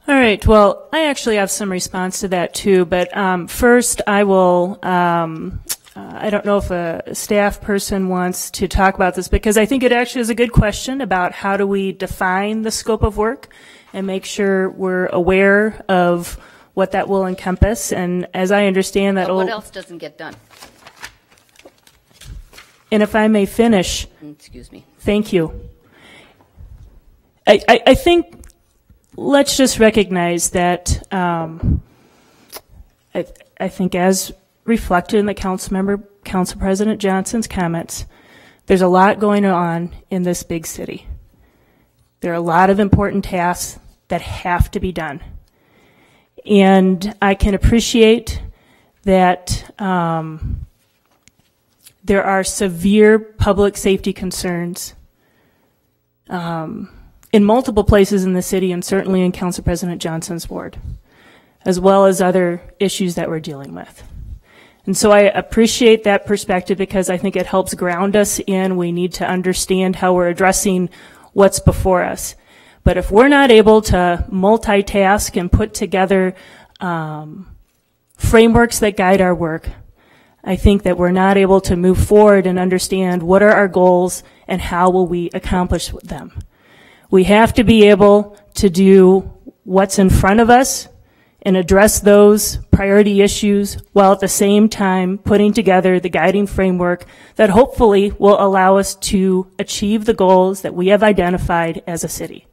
[SPEAKER 1] All right. Well, I actually have some response to that too, but first I will, I don't know if a staff person wants to talk about this, because I think it actually is a good question about how do we define the scope of work and make sure we're aware of what that will encompass. And as I understand that,
[SPEAKER 7] But what else doesn't get done?
[SPEAKER 1] And if I may finish,
[SPEAKER 7] Excuse me.
[SPEAKER 1] thank you. I think let's just recognize that I think as reflected in the Council President Johnson's comments, there's a lot going on in this big city. There are a lot of important tasks that have to be done. And I can appreciate that there are severe public safety concerns in multiple places in the city, and certainly in Council President Johnson's ward, as well as other issues that we're dealing with. And so I appreciate that perspective, because I think it helps ground us in we need to understand how we're addressing what's before us. But if we're not able to multitask and put together frameworks that guide our work, I think that we're not able to move forward and understand what are our goals and how will we accomplish them. We have to be able to do what's in front of us and address those priority issues while at the same time putting together the guiding framework that hopefully will allow us to achieve the goals that we have identified as a city.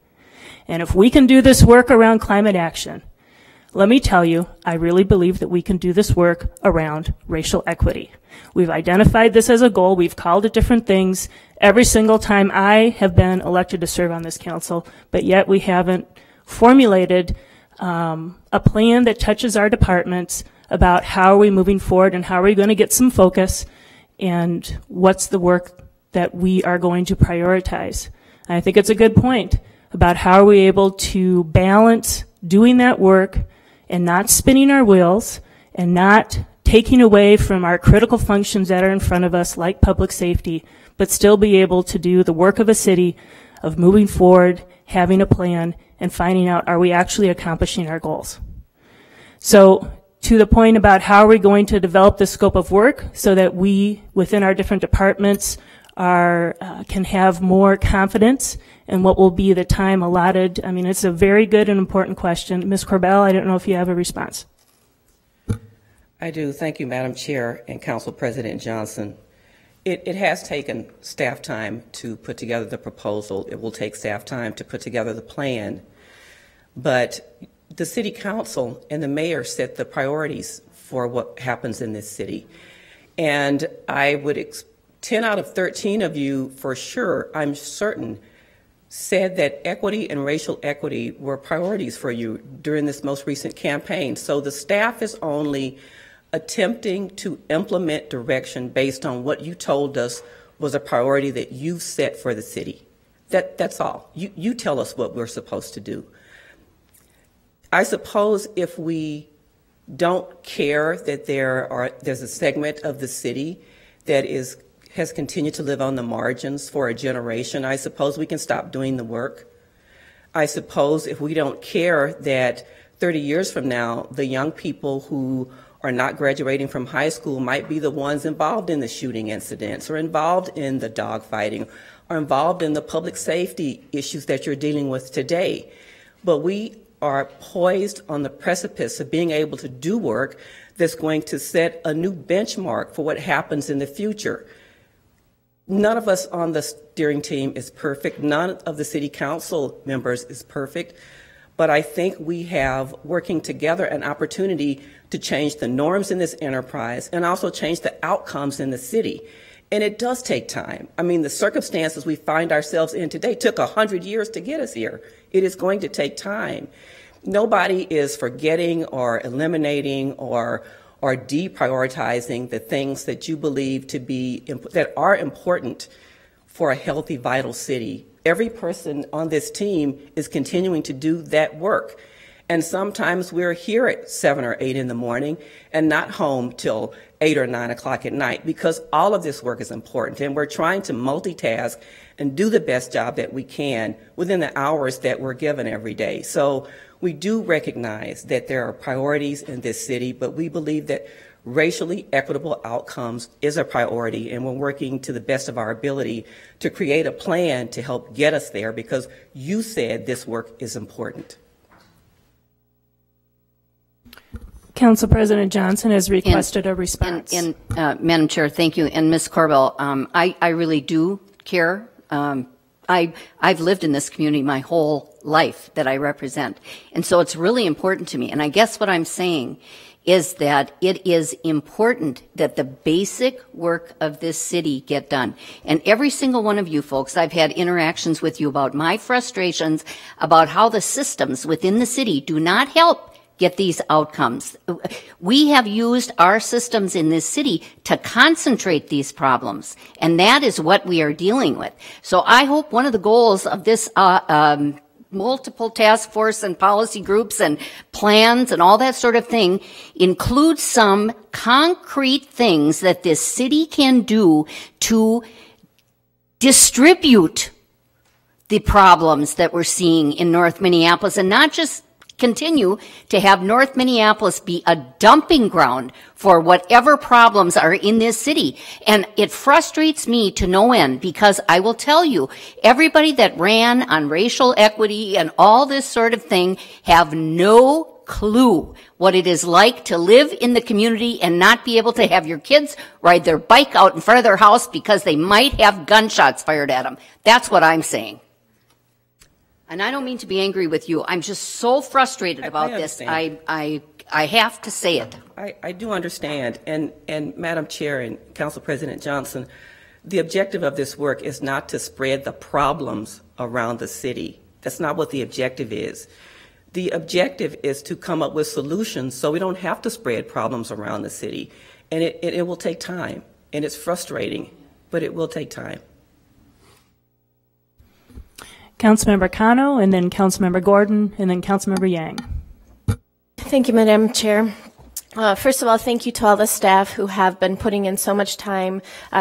[SPEAKER 1] And if we can do this work around climate action, let me tell you, I really believe that we can do this work around racial equity. We've identified this as a goal. We've called it different things every single time I have been elected to serve on this council, but yet we haven't formulated a plan that touches our departments about how are we moving forward and how are we going to get some focus and what's the work that we are going to prioritize. And I think it's a good point about how are we able to balance doing that work and not spinning our wheels and not taking away from our critical functions that are in front of us, like public safety, but still be able to do the work of a city of moving forward, having a plan, and finding out, are we actually accomplishing our goals? So to the point about how are we going to develop the scope of work so that we, within our different departments, can have more confidence in what will be the time allotted. I mean, it's a very good and important question. Ms. Corbell, I don't know if you have a response.
[SPEAKER 6] I do. Thank you, Madam Chair and Council President Johnson. It has taken staff time to put together the proposal. It will take staff time to put together the plan. But the City Council and the Mayor set the priorities for what happens in this city. And I would 10 out of 13 of you, for sure, I'm certain, said that equity and racial equity were priorities for you during this most recent campaign. So the staff is only attempting to implement direction based on what you told us was a priority that you set for the city. That's all. You tell us what we're supposed to do. I suppose if we don't care that there's a segment of the city that has continued to live on the margins for a generation, I suppose we can stop doing the work. I suppose if we don't care that 30 years from now, the young people who are not graduating from high school might be the ones involved in the shooting incidents or involved in the dogfighting or involved in the public safety issues that you're dealing with today. But we are poised on the precipice of being able to do work that's going to set a new benchmark for what happens in the future. None of us on the steering team is perfect. None of the city council members is perfect. But I think we have, working together, an opportunity to change the norms in this enterprise and also change the outcomes in the city. And it does take time. I mean, the circumstances we find ourselves in today took 100 years to get us here. It is going to take time. Nobody is forgetting or eliminating or deprioritizing the things that you believe to be, that are important for a healthy, vital city. Every person on this team is continuing to do that work. And sometimes we're here at 7 or 8 in the morning and not home till 8 or 9 o'clock at night, because all of this work is important, and we're trying to multitask and do the best job that we can within the hours that we're given every day. So we do recognize that there are priorities in this city, but we believe that racially equitable outcomes is a priority, and we're working to the best of our ability to create a plan to help get us there, because you said this work is important.
[SPEAKER 1] Council President Johnson has requested a response.
[SPEAKER 7] Madam Chair, thank you. And Ms. Corbell, I really do care. I've lived in this community my whole life that I represent. And so it's really important to me. And I guess what I'm saying is that it is important that the basic work of this city get done. And every single one of you folks, I've had interactions with you about my frustrations about how the systems within the city do not help get these outcomes. We have used our systems in this city to concentrate these problems, and that is what we are dealing with. So I hope one of the goals of this multiple task force and policy groups and plans and all that sort of thing includes some concrete things that this city can do to distribute the problems that we're seeing in North Minneapolis, and not just continue to have North Minneapolis be a dumping ground for whatever problems are in this city. And it frustrates me to no end, because I will tell you, everybody that ran on racial equity and all this sort of thing have no clue what it is like to live in the community and not be able to have your kids ride their bike out in front of their house because they might have gunshots fired at them. That's what I'm saying. And I don't mean to be angry with you. I'm just so frustrated about this. I have to say it.
[SPEAKER 6] I do understand. And Madam Chair and Council President Johnson, the objective of this work is not to spread the problems around the city. That's not what the objective is. The objective is to come up with solutions so we don't have to spread problems around the city. And it will take time. And it's frustrating, but it will take time.
[SPEAKER 1] Councilmember Cano, and then Councilmember Gordon, and then Councilmember Yang.
[SPEAKER 8] Thank you, Madam Chair. First of all, thank you to all the staff who have been putting in so much time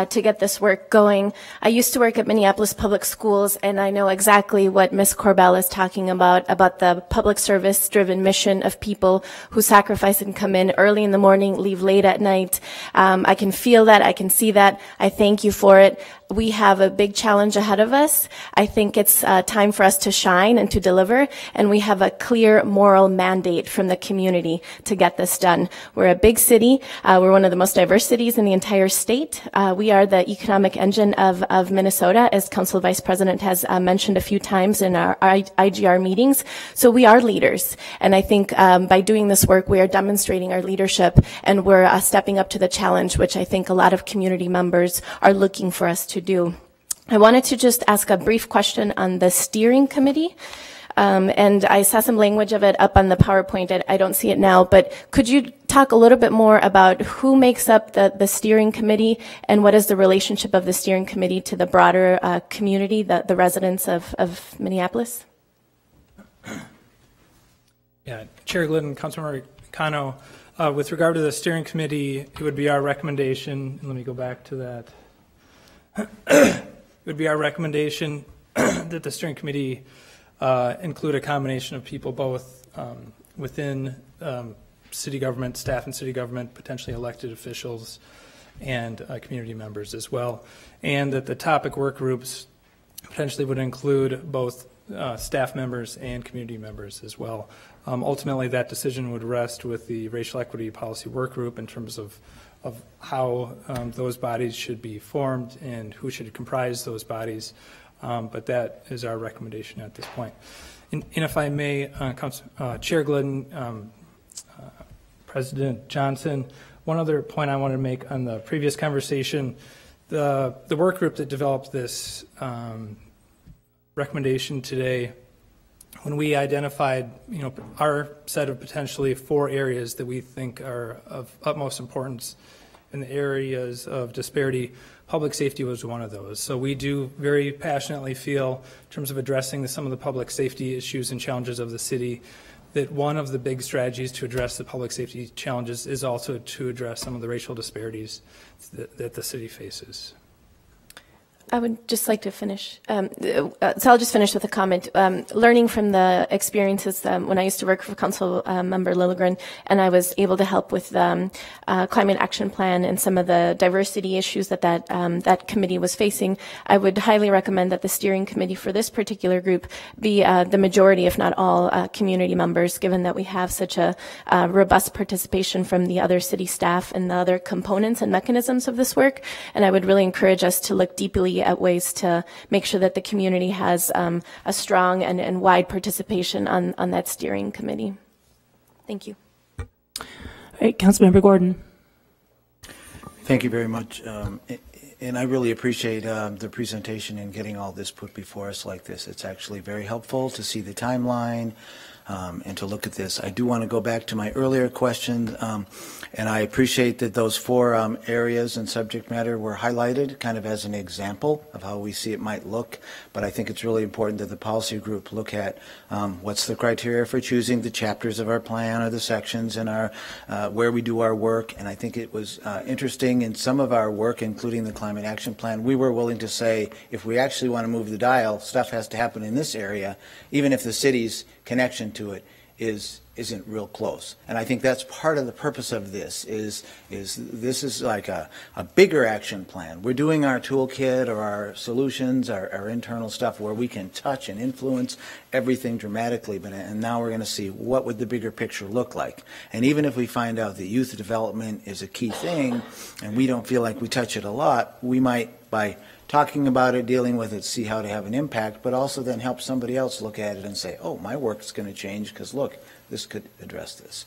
[SPEAKER 8] to get this work going. I used to work at Minneapolis Public Schools, and I know exactly what Ms. Corbell is talking about the public service-driven mission of people who sacrifice and come in early in the morning, leave late at night. I can feel that. I can see that. I thank you for it. We have a big challenge ahead of us. I think it's time for us to shine and to deliver, and we have a clear moral mandate from the community to get this done. We're a big city. We're one of the most diverse cities in the entire state. We are the economic engine of Minnesota, as Council Vice President has mentioned a few times in our IGR meetings. So we are leaders, and I think by doing this work, we are demonstrating our leadership, and we're stepping up to the challenge, which I think a lot of community members are looking for us to do. I wanted to just ask a brief question on the steering committee. And I saw some language of it up on the PowerPoint. I don't see it now, but could you talk a little bit more about who makes up the steering committee, and what is the relationship of the steering committee to the broader community, the residents of Minneapolis?
[SPEAKER 9] Yeah, Chair Glidden, Councilmember Cano, with regard to the steering committee, it would be our recommendation, let me go back to that. It would be our recommendation that the steering committee include a combination of people both within city government, staff and city government, potentially elected officials, and community members as well. And that the topic work groups potentially would include both staff members and community members as well. Ultimately, that decision would rest with the Racial Equity Policy Work Group in terms of how those bodies should be formed and who should comprise those bodies. But that is our recommendation at this point. And if I may, Chair Glidden, President Johnson, one other point I wanted to make on the previous conversation, the work group that developed this recommendation today, when we identified, our set of potentially 4 areas that we think are of utmost importance in the areas of disparity, public safety was one of those. So we do very passionately feel, in terms of addressing some of the public safety issues and challenges of the city, that one of the big strategies to address the public safety challenges is also to address some of the racial disparities that the city faces.
[SPEAKER 8] I would just like to finish. So I'll just finish with a comment. Learning from the experiences when I used to work for Council Member Lilligren, and I was able to help with climate action plan and some of the diversity issues that committee was facing, I would highly recommend that the steering committee for this particular group be the majority, if not all, community members, given that we have such a robust participation from the other city staff and the other components and mechanisms of this work. And I would really encourage us to look deeply at ways to make sure that the community has a strong and wide participation on that steering committee. Thank you.
[SPEAKER 1] All right, Councilmember Gordon.
[SPEAKER 3] Thank you very much. And I really appreciate the presentation and getting all this put before us like this. It's actually very helpful to see the timeline and to look at this. I do want to go back to my earlier question, and I appreciate that those 4 areas and subject matter were highlighted kind of as an example of how we see it might look. But I think it's really important that the policy group look at what's the criteria for choosing the chapters of our plan or the sections in our where we do our work. And I think it was interesting in some of our work, including the climate action plan, we were willing to say if we actually want to move the dial, stuff has to happen in this area, even if the city's connection to it isn't real close. And I think that's part of the purpose of this is this is like a bigger action plan. We're doing our toolkit or our solutions, our internal stuff where we can touch and influence everything dramatically, and now we're going to see what would the bigger picture look like. And even if we find out that youth development is a key thing and we don't feel like we touch it a lot, we might, by talking about it, dealing with it, see how to have an impact, but also then help somebody else look at it and say, oh, my work's going to change because, look, this could address this.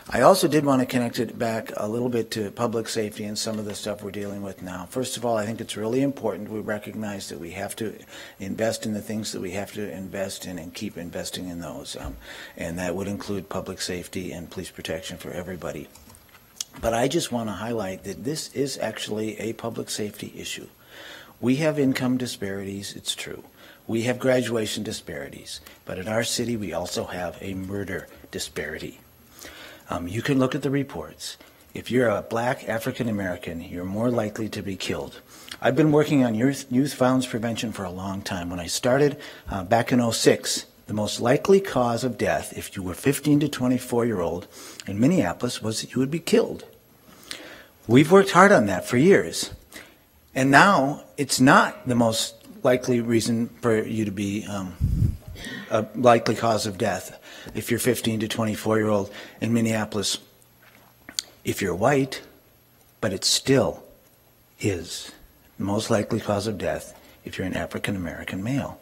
[SPEAKER 3] I also did want to connect it back a little bit to public safety and some of the stuff we're dealing with now. First of all, I think it's really important we recognize that we have to invest in the things that we have to invest in and keep investing in those. And that would include public safety and police protection for everybody. But I just want to highlight that this is actually a public safety issue. We have income disparities, it's true. We have graduation disparities, but in our city we also have a murder disparity. You can look at the reports. If you're a black African American, you're more likely to be killed. I've been working on youth violence prevention for a long time. When I started back in 2006, the most likely cause of death if you were 15 to 24-year-old in Minneapolis was that you would be killed. We've worked hard on that for years. And now it's not the most likely reason for you to be a likely cause of death if you're 15 to 24-year-old in Minneapolis. If you're white, but it still is the most likely cause of death if you're an African American male.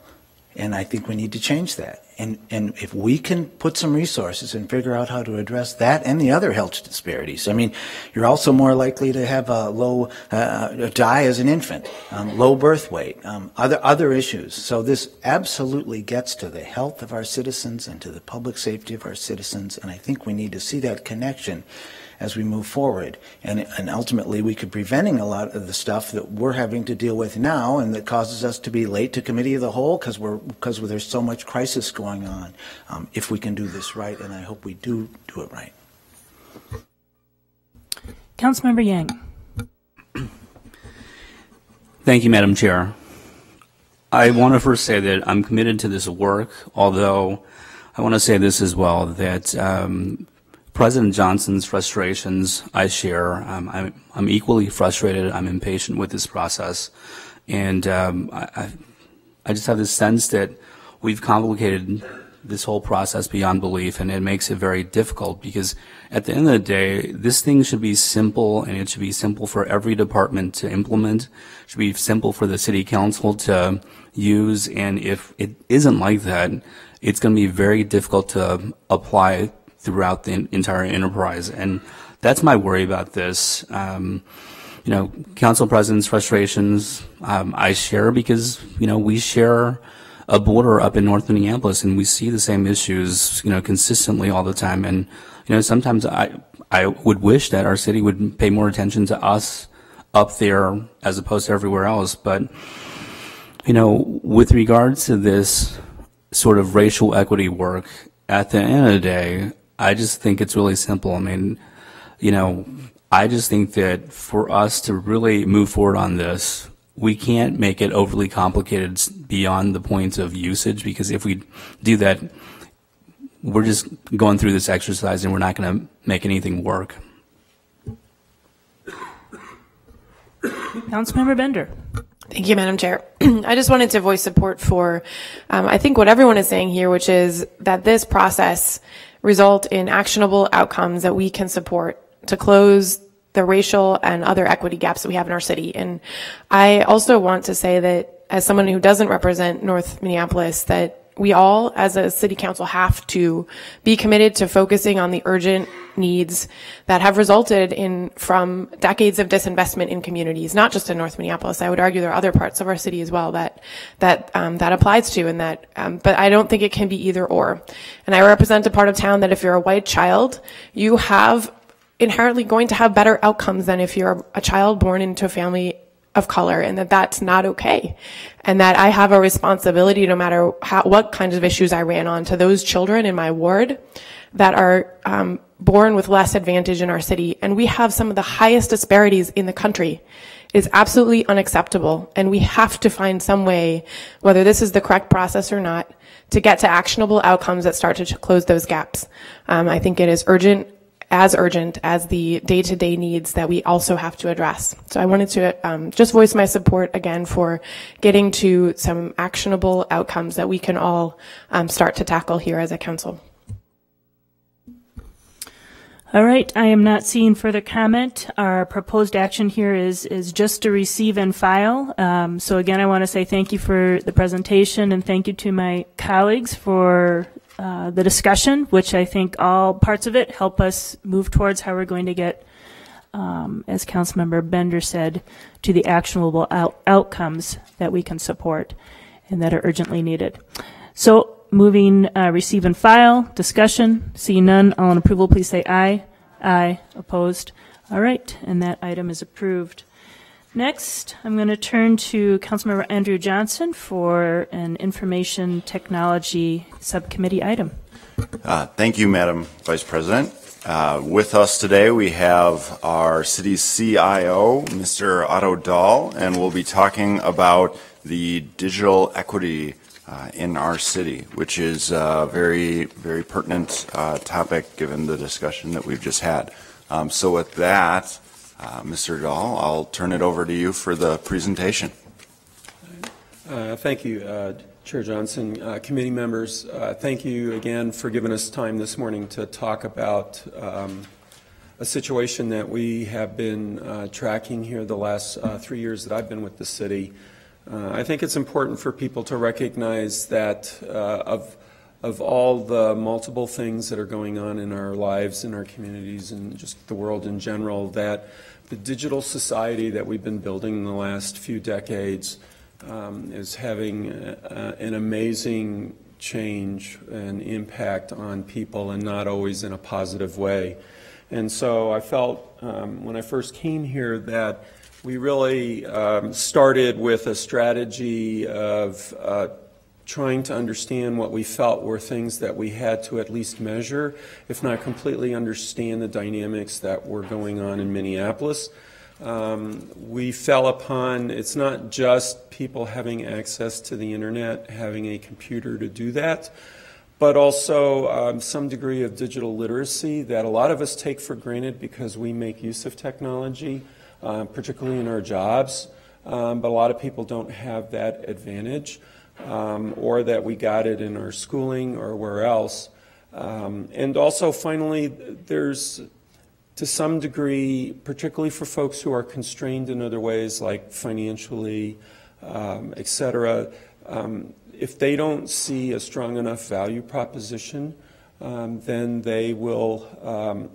[SPEAKER 3] And I think we need to change that. And if we can put some resources and figure out how to address that and the other health disparities. I mean, you're also more likely to have a low, die as an infant, low birth weight, other issues. So this absolutely gets to the health of our citizens and to the public safety of our citizens. And I think we need to see that connection as we move forward. And ultimately, we could be preventing a lot of the stuff that we're having to deal with now and that causes us to be late to committee of the whole because there's so much crisis going on, if we can do this right, and I hope we do it right.
[SPEAKER 1] Councilmember Yang.
[SPEAKER 11] Thank you, Madam Chair. I want to first say that I'm committed to this work, although I want to say this as well, that President Johnson's frustrations I share. I'm equally frustrated. I'm impatient with this process. And I just have this sense that we've complicated this whole process beyond belief, and it makes it very difficult because at the end of the day, this thing should be simple, and it should be simple for every department to implement. It should be simple for the city council to use, and if it isn't like that, it's going to be very difficult to apply throughout the entire enterprise. And that's my worry about this. You know, council president's frustrations, I share because, you know, we share a border up in North Minneapolis and we see the same issues, you know, consistently all the time. And, you know, sometimes I would wish that our city would pay more attention to us up there as opposed to everywhere else. But, you know, with regards to this sort of racial equity work, at the end of the day, I just think it's really simple. I mean, you know, I just think that for us to really move forward on this, we can't make it overly complicated beyond the point of usage, because if we do that, we're just going through this exercise and we're not going to make anything work.
[SPEAKER 1] Councilmember Bender.
[SPEAKER 12] Thank you, Madam Chair. I just wanted to voice support for, I think what everyone is saying here, which is that this process result in actionable outcomes that we can support to close the racial and other equity gaps that we have in our city. And I also want to say that as someone who doesn't represent North Minneapolis, that we all as a city council have to be committed to focusing on the urgent needs that have resulted from decades of disinvestment in communities, not just in North Minneapolis. I would argue there are other parts of our city as well that applies to, and but I don't think it can be either or. And I represent a part of town that if you're a white child, you have inherently going to have better outcomes than if you're a child born into a family of color, and that's not okay. And that I have a responsibility, no matter what kinds of issues I ran on, to those children in my ward that are born with less advantage in our city. And we have some of the highest disparities in the country. It is absolutely unacceptable. And we have to find some way, whether this is the correct process or not, to get to actionable outcomes that start to close those gaps. I think it is urgent as the day-to-day needs that we also have to address. So I wanted to just voice my support again for getting to some actionable outcomes that we can all start to tackle here as a council.
[SPEAKER 1] All right, I am not seeing further comment. Our proposed action here is just to receive and file. So again, I want to say thank you for the presentation, and thank you to my colleagues for the discussion, which I think all parts of it help us move towards how we're going to get, as Councilmember Bender said, to the actionable outcomes that we can support and that are urgently needed. So moving, receive and file, discussion, see none, all in approval, please say aye. Aye. Opposed? All right, and that item is approved. Next, I'm going to turn to Councilmember Andrew Johnson for an information technology subcommittee item.
[SPEAKER 13] Thank you, Madam Vice President. With us today, we have our city's CIO, Mr. Otto Dahl, and we'll be talking about the digital equity in our city, which is a very, very pertinent topic given the discussion that we've just had. So with that, Mr. Dahl, I'll turn it over to you for the presentation.
[SPEAKER 14] Thank you, Chair Johnson. Committee members, thank you again for giving us time this morning to talk about a situation that we have been tracking here the last 3 years that I've been with the city. I think it's important for people to recognize that of all the multiple things that are going on in our lives, in our communities, and just the world in general, that the digital society that we've been building in the last few decades is having an amazing change and impact on people, and not always in a positive way. And so I felt when I first came here that we really started with a strategy of trying to understand what we felt were things that we had to at least measure, if not completely understand the dynamics that were going on in Minneapolis. We fell upon, it's not just people having access to the internet, having a computer to do that, but also some degree of digital literacy that a lot of us take for granted because we make use of technology, particularly in our jobs, but a lot of people don't have that advantage. Or that we got it in our schooling or where else. And also, finally, there's, to some degree, particularly for folks who are constrained in other ways, like financially, et cetera, if they don't see a strong enough value proposition, then they will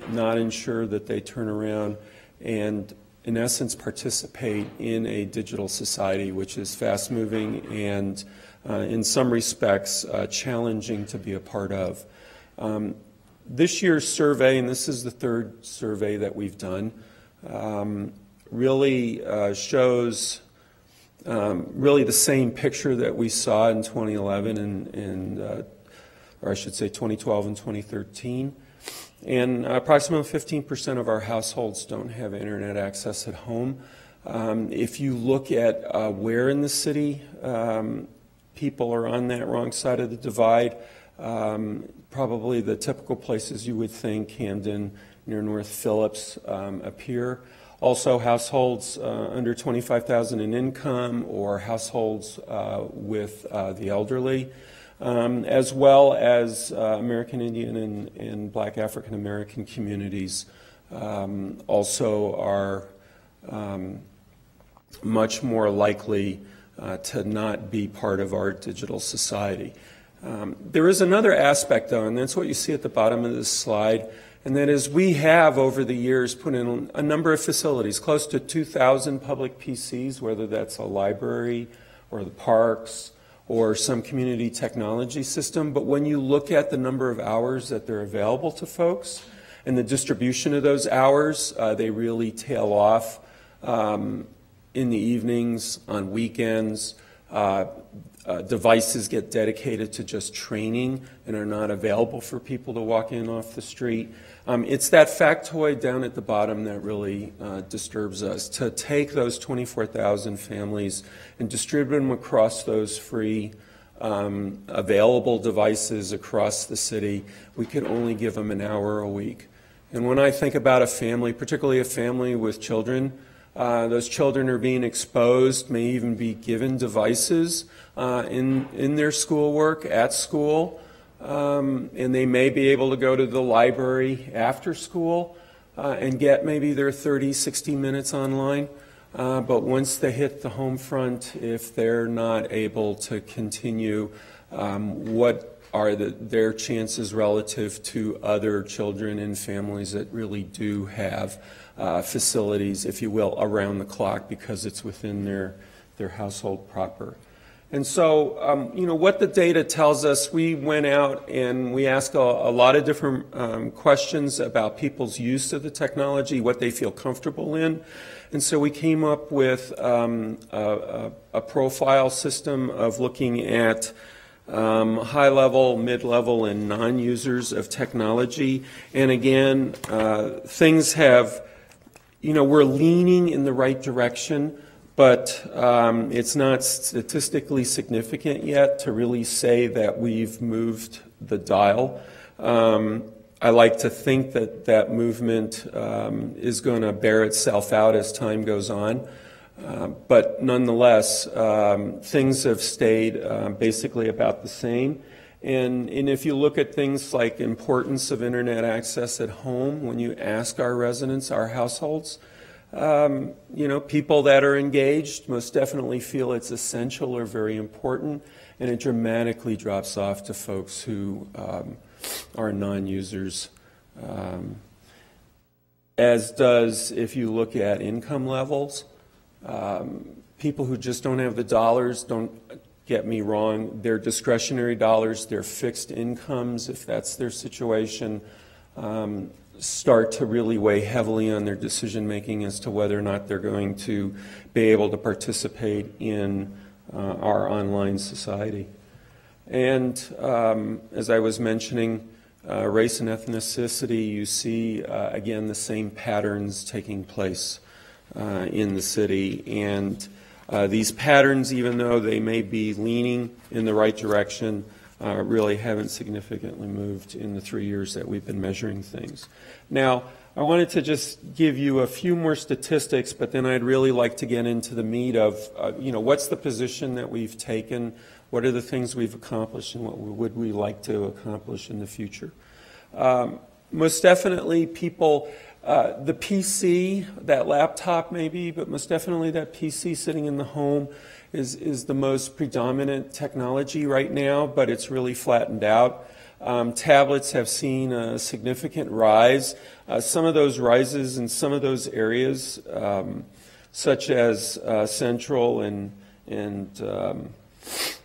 [SPEAKER 14] not ensure that they turn around and, in essence, participate in a digital society, which is fast-moving and in some respects, challenging to be a part of. This year's survey, and this is the third survey that we've done, really shows really the same picture that we saw in 2011 and or I should say 2012 and 2013. And approximately 15% of our households don't have internet access at home. If you look at where in the city people are on that wrong side of the divide, probably the typical places you would think, Camden, near North Phillips, appear. Also, households under $25,000 in income, or households with the elderly, as well as American Indian and Black African American communities also are much more likely to not be part of our digital society. There is another aspect, though, and that's what you see at the bottom of this slide, and that is we have, over the years, put in a number of facilities, close to 2,000 public PCs, whether that's a library or the parks or some community technology system. But when you look at the number of hours that they're available to folks and the distribution of those hours, they really tail off in the evenings, on weekends. Devices get dedicated to just training and are not available for people to walk in off the street. It's that factoid down at the bottom that really disturbs us. To take those 24,000 families and distribute them across those free available devices across the city, we could only give them an hour a week. And when I think about a family, particularly a family with children, those children are being exposed, may even be given devices in their schoolwork at school, and they may be able to go to the library after school and get maybe their 30, 60 minutes online. But once they hit the home front, if they're not able to continue, what are their chances relative to other children and families that really do have facilities, if you will, around the clock because it's within their household proper? And so, what the data tells us, we went out and we asked a lot of different questions about people's use of the technology, what they feel comfortable in. And so we came up with a profile system of looking at high-level, mid-level, and non-users of technology. And again, things have, we're leaning in the right direction, but it's not statistically significant yet to really say that we've moved the dial. I like to think that that movement is going to bear itself out as time goes on. But nonetheless, things have stayed basically about the same. And if you look at things like importance of internet access at home, when you ask our residents, our households, people that are engaged most definitely feel it's essential or very important, and it dramatically drops off to folks who are non-users. As does, if you look at income levels, people who just don't have the dollars, don't get me wrong, their discretionary dollars, their fixed incomes, if that's their situation, start to really weigh heavily on their decision making as to whether or not they're going to be able to participate in our online society. And as I was mentioning, race and ethnicity, you see again the same patterns taking place in the city. And these patterns, even though they may be leaning in the right direction, really haven't significantly moved in the 3 years that we've been measuring things. Now, I wanted to just give you a few more statistics, but then I'd really like to get into the meat of, what's the position that we've taken, what are the things we've accomplished, and what would we like to accomplish in the future. Most definitely people, the PC, that laptop maybe, but most definitely that PC sitting in the home is the most predominant technology right now, but it's really flattened out. Tablets have seen a significant rise. Some of those rises in some of those areas, such as Central and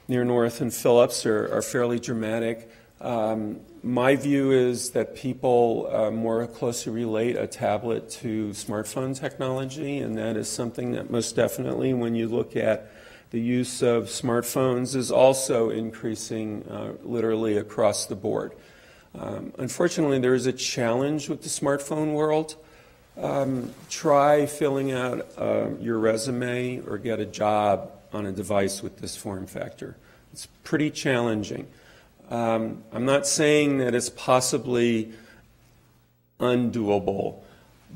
[SPEAKER 14] near North and Phillips, are fairly dramatic. My view is that people more closely relate a tablet to smartphone technology, and that is something that most definitely, when you look at The use of smartphones is also increasing literally across the board. Unfortunately, there is a challenge with the smartphone world. Try filling out your resume or get a job on a device with this form factor. It's pretty challenging. I'm not saying that it's possibly undoable,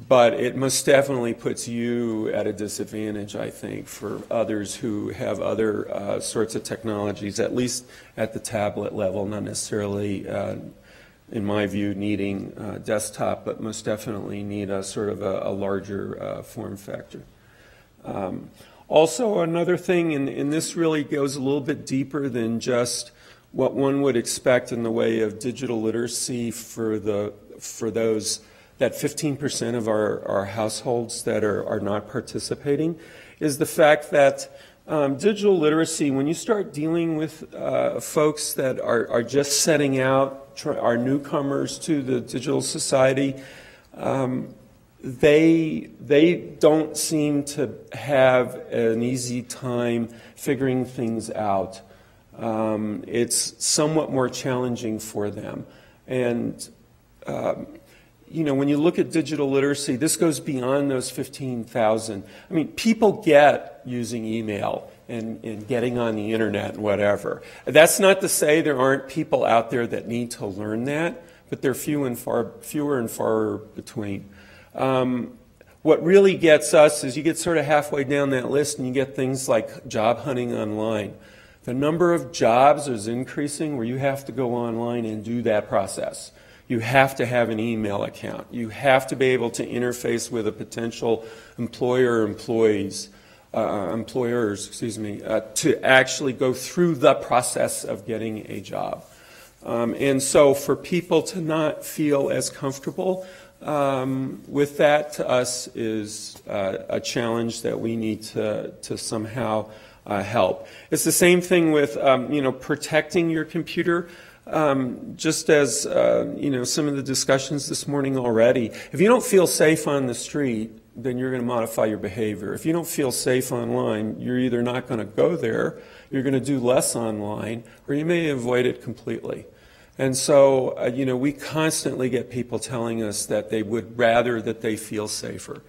[SPEAKER 14] but it most definitely puts you at a disadvantage, I think, for others who have other sorts of technologies, at least at the tablet level, not necessarily, in my view, needing desktop, but most definitely need a sort of a larger form factor. Also, another thing, and this really goes a little bit deeper than just what one would expect in the way of digital literacy for those, that 15% of our households that are not participating, is the fact that digital literacy, when you start dealing with folks that are just setting out, are newcomers to the digital society, they don't seem to have an easy time figuring things out. It's somewhat more challenging for them. And, you know, when you look at digital literacy, this goes beyond those 15,000. I mean, people get using email and getting on the internet and whatever. That's not to say there aren't people out there that need to learn that, but they're fewer and far between. What really gets us is you get sort of halfway down that list and you get things like job hunting online. The number of jobs is increasing where you have to go online and do that process. You have to have an email account. You have to be able to interface with a potential employers, to actually go through the process of getting a job. And so for people to not feel as comfortable with that, to us is a challenge that we need to somehow help. It's the same thing with protecting your computer. Just as some of the discussions this morning already, if you don't feel safe on the street, then you're going to modify your behavior. If you don't feel safe online, you're either not going to go there, you're going to do less online, or you may avoid it completely. And so, we constantly get people telling us that they would rather that they feel safer.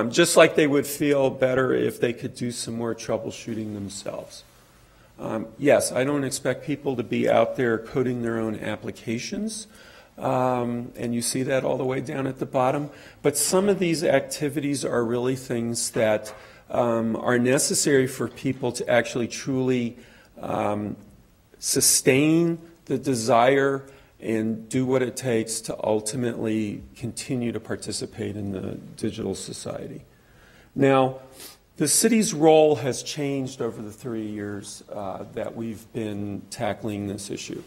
[SPEAKER 14] Just like they would feel better if they could do some more troubleshooting themselves. Yes, I don't expect people to be out there coding their own applications, and you see that all the way down at the bottom. But some of these activities are really things that are necessary for people to actually truly sustain the desire and do what it takes to ultimately continue to participate in the digital society. Now, the city's role has changed over the 3 years that we've been tackling this issue.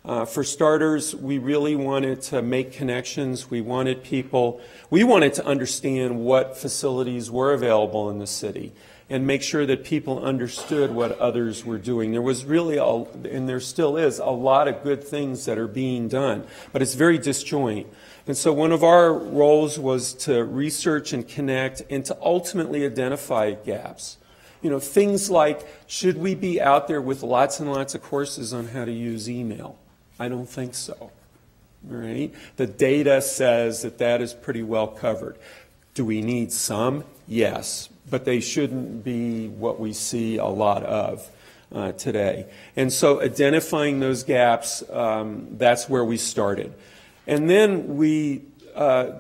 [SPEAKER 14] For starters, we really wanted to make connections. We wanted to understand what facilities were available in the city and make sure that people understood what others were doing. There was really, and there still is, a lot of good things that are being done, but it's very disjoint. And so one of our roles was to research and connect and to ultimately identify gaps. Things like, should we be out there with lots and lots of courses on how to use email? I don't think so. Right? The data says that is pretty well covered. Do we need some? Yes, but they shouldn't be what we see a lot of today. And so identifying those gaps, that's where we started. And then we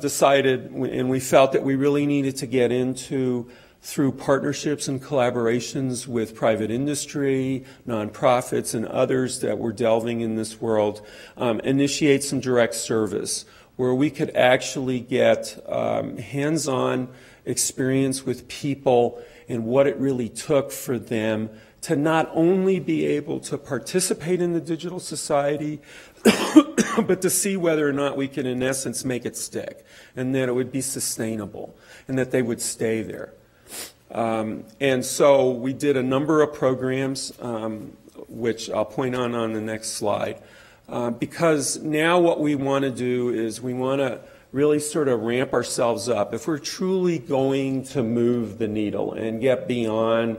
[SPEAKER 14] decided, and we felt that we really needed to get into, through partnerships and collaborations with private industry, nonprofits, and others that were delving in this world, initiate some direct service where we could actually get hands-on experience with people and what it really took for them to not only be able to participate in the digital society, but to see whether or not we can, in essence, make it stick, and that it would be sustainable, and that they would stay there. And so we did a number of programs, which I'll point on the next slide, because now what we want to do is we want to really sort of ramp ourselves up. If we're truly going to move the needle and get beyond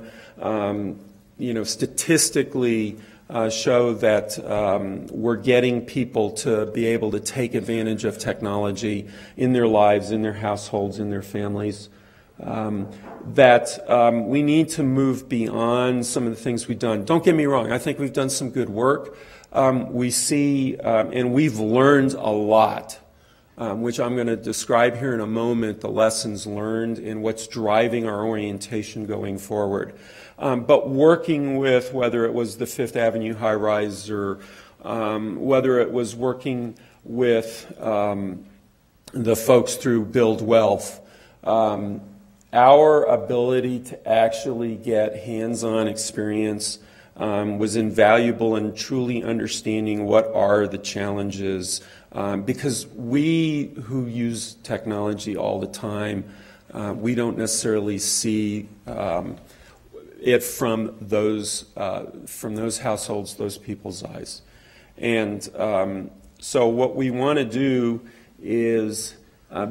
[SPEAKER 14] statistically show that we're getting people to be able to take advantage of technology in their lives, in their households, in their families. That we need to move beyond some of the things we've done. Don't get me wrong, I think we've done some good work. We see, and we've learned a lot, which I'm going to describe here in a moment, the lessons learned and what's driving our orientation going forward. But working with, whether it was the Fifth Avenue high-rise or whether it was working with the folks through Build Wealth, our ability to actually get hands-on experience was invaluable in truly understanding what are the challenges, because we who use technology all the time, we don't necessarily see it from those households, those people's eyes. And so what we want to do is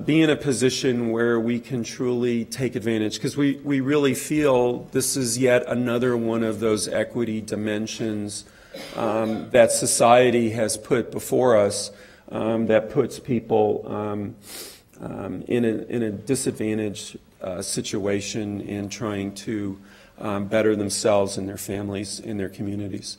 [SPEAKER 14] be in a position where we can truly take advantage, because we really feel this is yet another one of those equity dimensions that society has put before us, that puts people in a disadvantaged situation in trying to better themselves and their families and their communities.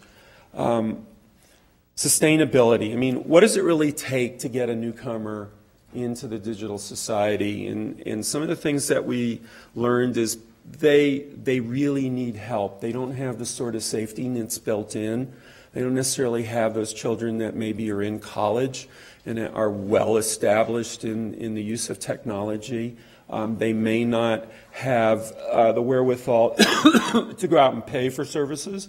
[SPEAKER 14] Sustainability. I mean, what does it really take to get a newcomer into the digital society? And some of the things that we learned is they really need help. They don't have the sort of safety nets built in. They don't necessarily have those children that maybe are in college and are well established in the use of technology. They may not have the wherewithal to go out and pay for services.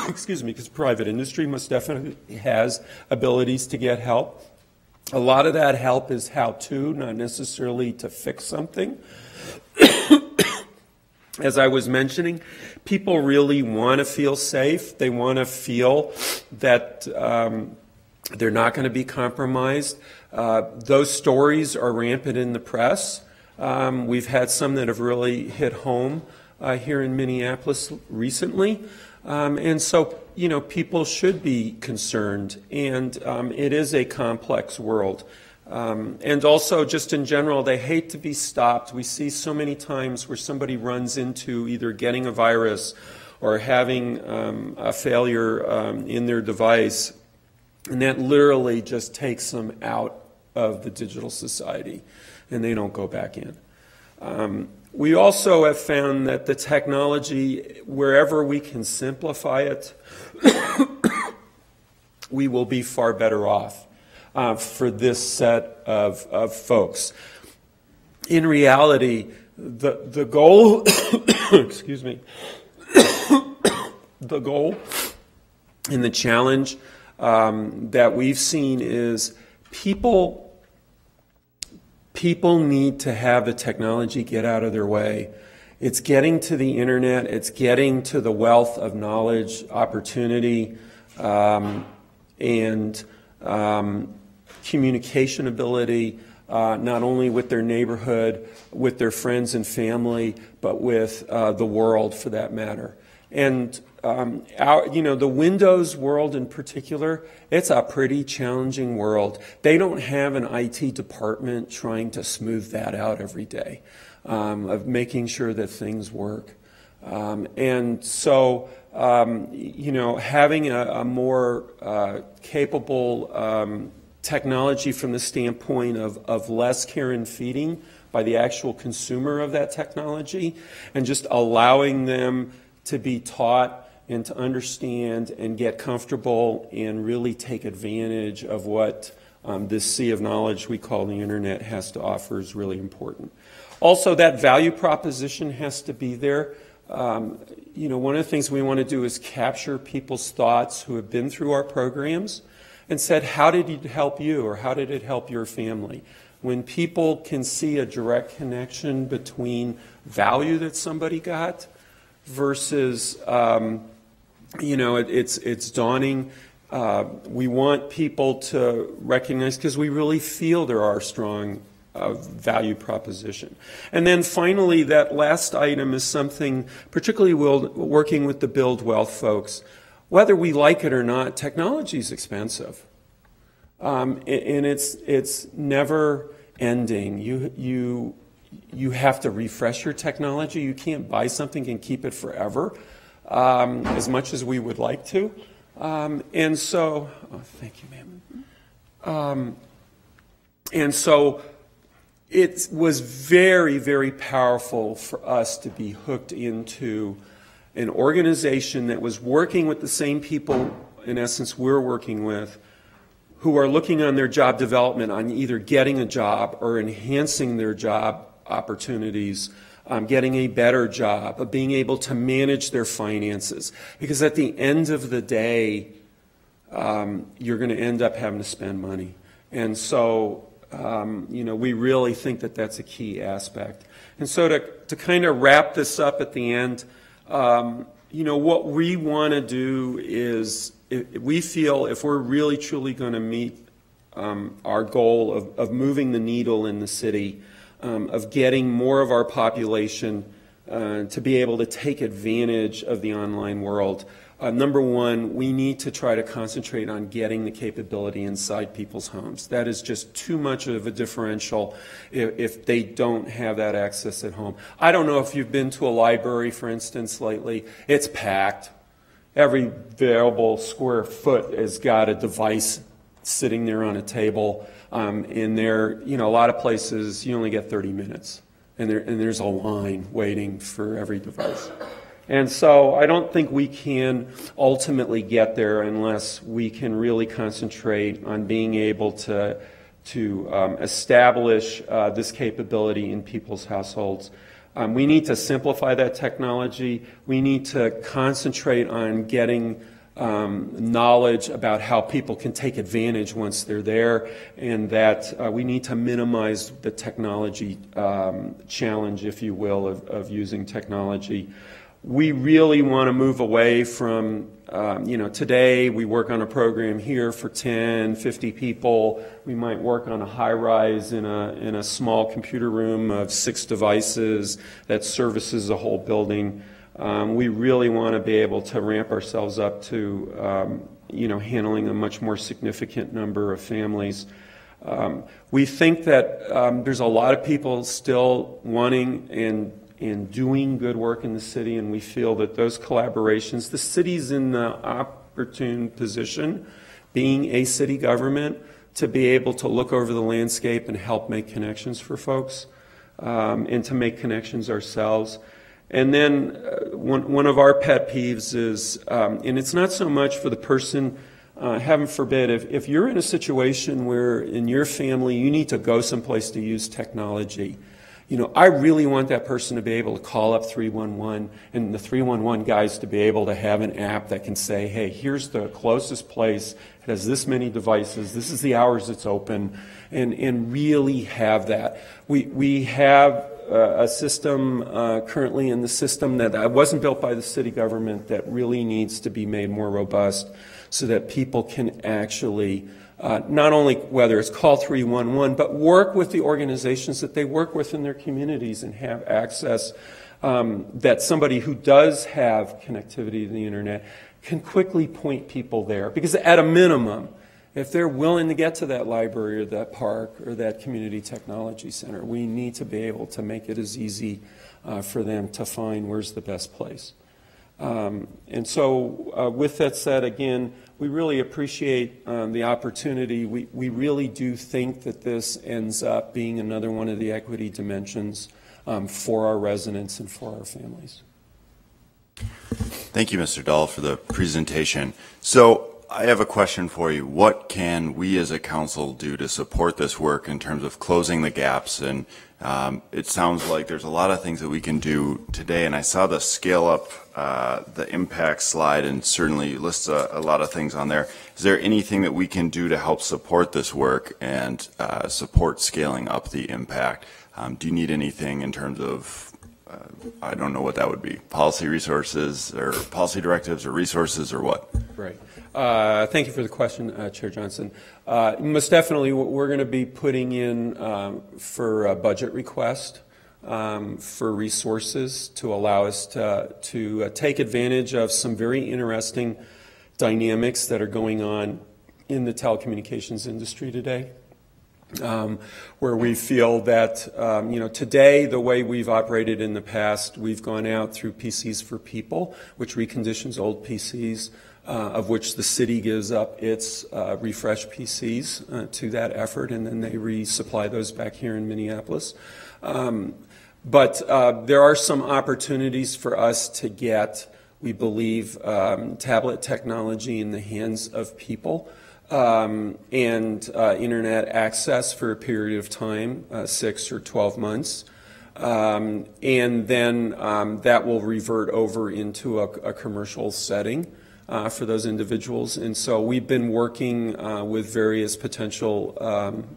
[SPEAKER 14] Excuse me, because private industry most definitely has abilities to get help. A lot of that help is how-to, not necessarily to fix something. As I was mentioning, people really want to feel safe. They want to feel that they're not going to be compromised. Those stories are rampant in the press. We've had some that have really hit home here in Minneapolis recently. And so, people should be concerned, and it is a complex world. And also, just in general, they hate to be stopped. We see so many times where somebody runs into either getting a virus or having a failure in their device, and that literally just takes them out of the digital society, and they don't go back in. We also have found that the technology, wherever we can simplify it, we will be far better off for this set of folks. In reality, the goal, excuse me, the goal and the challenge that we've seen is people need to have the technology get out of their way. It's getting to the internet, it's getting to the wealth of knowledge, opportunity, and communication ability, not only with their neighborhood, with their friends and family, but with the world for that matter. And the Windows world in particular, it's a pretty challenging world. They don't have an IT department trying to smooth that out every day, of making sure that things work. And so, having a more capable technology from the standpoint of less care and feeding by the actual consumer of that technology, and just allowing them to be taught and to understand and get comfortable and really take advantage of what this sea of knowledge we call the internet has to offer is really important. Also, that value proposition has to be there. One of the things we want to do is capture people's thoughts who have been through our programs and said, how did it help you, or how did it help your family? When people can see a direct connection between value that somebody got versus, it's daunting. We want people to recognize, because we really feel there are strong value proposition. And then finally, that last item is something, particularly working with the Build Wealth folks. Whether we like it or not, technology is expensive, and it's never ending. You have to refresh your technology. You can't buy something and keep it forever, as much as we would like to. And so, thank you, ma'am. And so it was very, very powerful for us to be hooked into an organization that was working with the same people, in essence, we're working with, who are looking on their job development on either getting a job or enhancing their job opportunities, getting a better job, of being able to manage their finances. Because at the end of the day, you're going to end up having to spend money. And so, we really think that that's a key aspect. And so to kind of wrap this up at the end, what we want to do is, we feel if we're really truly going to meet our goal of moving the needle in the city, of getting more of our population to be able to take advantage of the online world, number one, we need to try to concentrate on getting the capability inside people's homes. That is just too much of a differential if they don't have that access at home. I don't know if you've been to a library, for instance, lately. It's packed. Every available square foot has got a device sitting there on a table. In there, a lot of places you only get 30 minutes, and there's a line waiting for every device. And so I don't think we can ultimately get there unless we can really concentrate on being able to establish this capability in people's households. We need to simplify that technology. We need to concentrate on getting knowledge about how people can take advantage once they're there, and that we need to minimize the technology challenge, if you will, of using technology. We really want to move away from, today we work on a program here for 10, 50 people. We might work on a high-rise in a small computer room of 6 devices that services a whole building. We really want to be able to ramp ourselves up to, handling a much more significant number of families. We think that there's a lot of people still wanting and doing good work in the city, and we feel that those collaborations, the city's in the opportune position, being a city government, to be able to look over the landscape and help make connections for folks, and to make connections ourselves. And then one of our pet peeves is, and it's not so much for the person, heaven forbid, if you're in a situation where in your family you need to go someplace to use technology, I really want that person to be able to call up 311 and the 311 guys to be able to have an app that can say, hey, here's the closest place, it has this many devices, this is the hours it's open, and really have that. We have a system currently in the system that wasn't built by the city government that really needs to be made more robust so that people can actually not only whether it's call 311, but work with the organizations that they work with in their communities and have access that somebody who does have connectivity to the internet can quickly point people there. Because at a minimum, if they're willing to get to that library or that park or that community technology center, we need to be able to make it as easy for them to find where's the best place. And so with that said, again, we really appreciate the opportunity. We really do think that this ends up being another one of the equity dimensions for our residents and for our families.
[SPEAKER 13] Thank you, Mr. Dahl, for the presentation. So I have a question for you. What can we as a council do to support this work in terms of closing the gaps? And it sounds like there's a lot of things that we can do today, and I saw the scale up the impact slide, and certainly lists a lot of things on there. Is there anything that we can do to help support this work and support scaling up the impact? Do you need anything in terms of, I don't know what that would be, policy resources or policy directives or resources or what?
[SPEAKER 14] Right. Thank you for the question, Chair Johnson. Most definitely, we're going to be putting in for a budget request for resources to allow us to take advantage of some very interesting dynamics that are going on in the telecommunications industry today. Where we feel that, today, the way we've operated in the past, we've gone out through PCs for People, which reconditions old PCs, of which the city gives up its refreshed PCs to that effort, and then they resupply those back here in Minneapolis. But there are some opportunities for us to get, we believe, tablet technology in the hands of people. And internet access for a period of time, 6 or 12 months. And then that will revert over into a commercial setting for those individuals. And so we've been working with various potential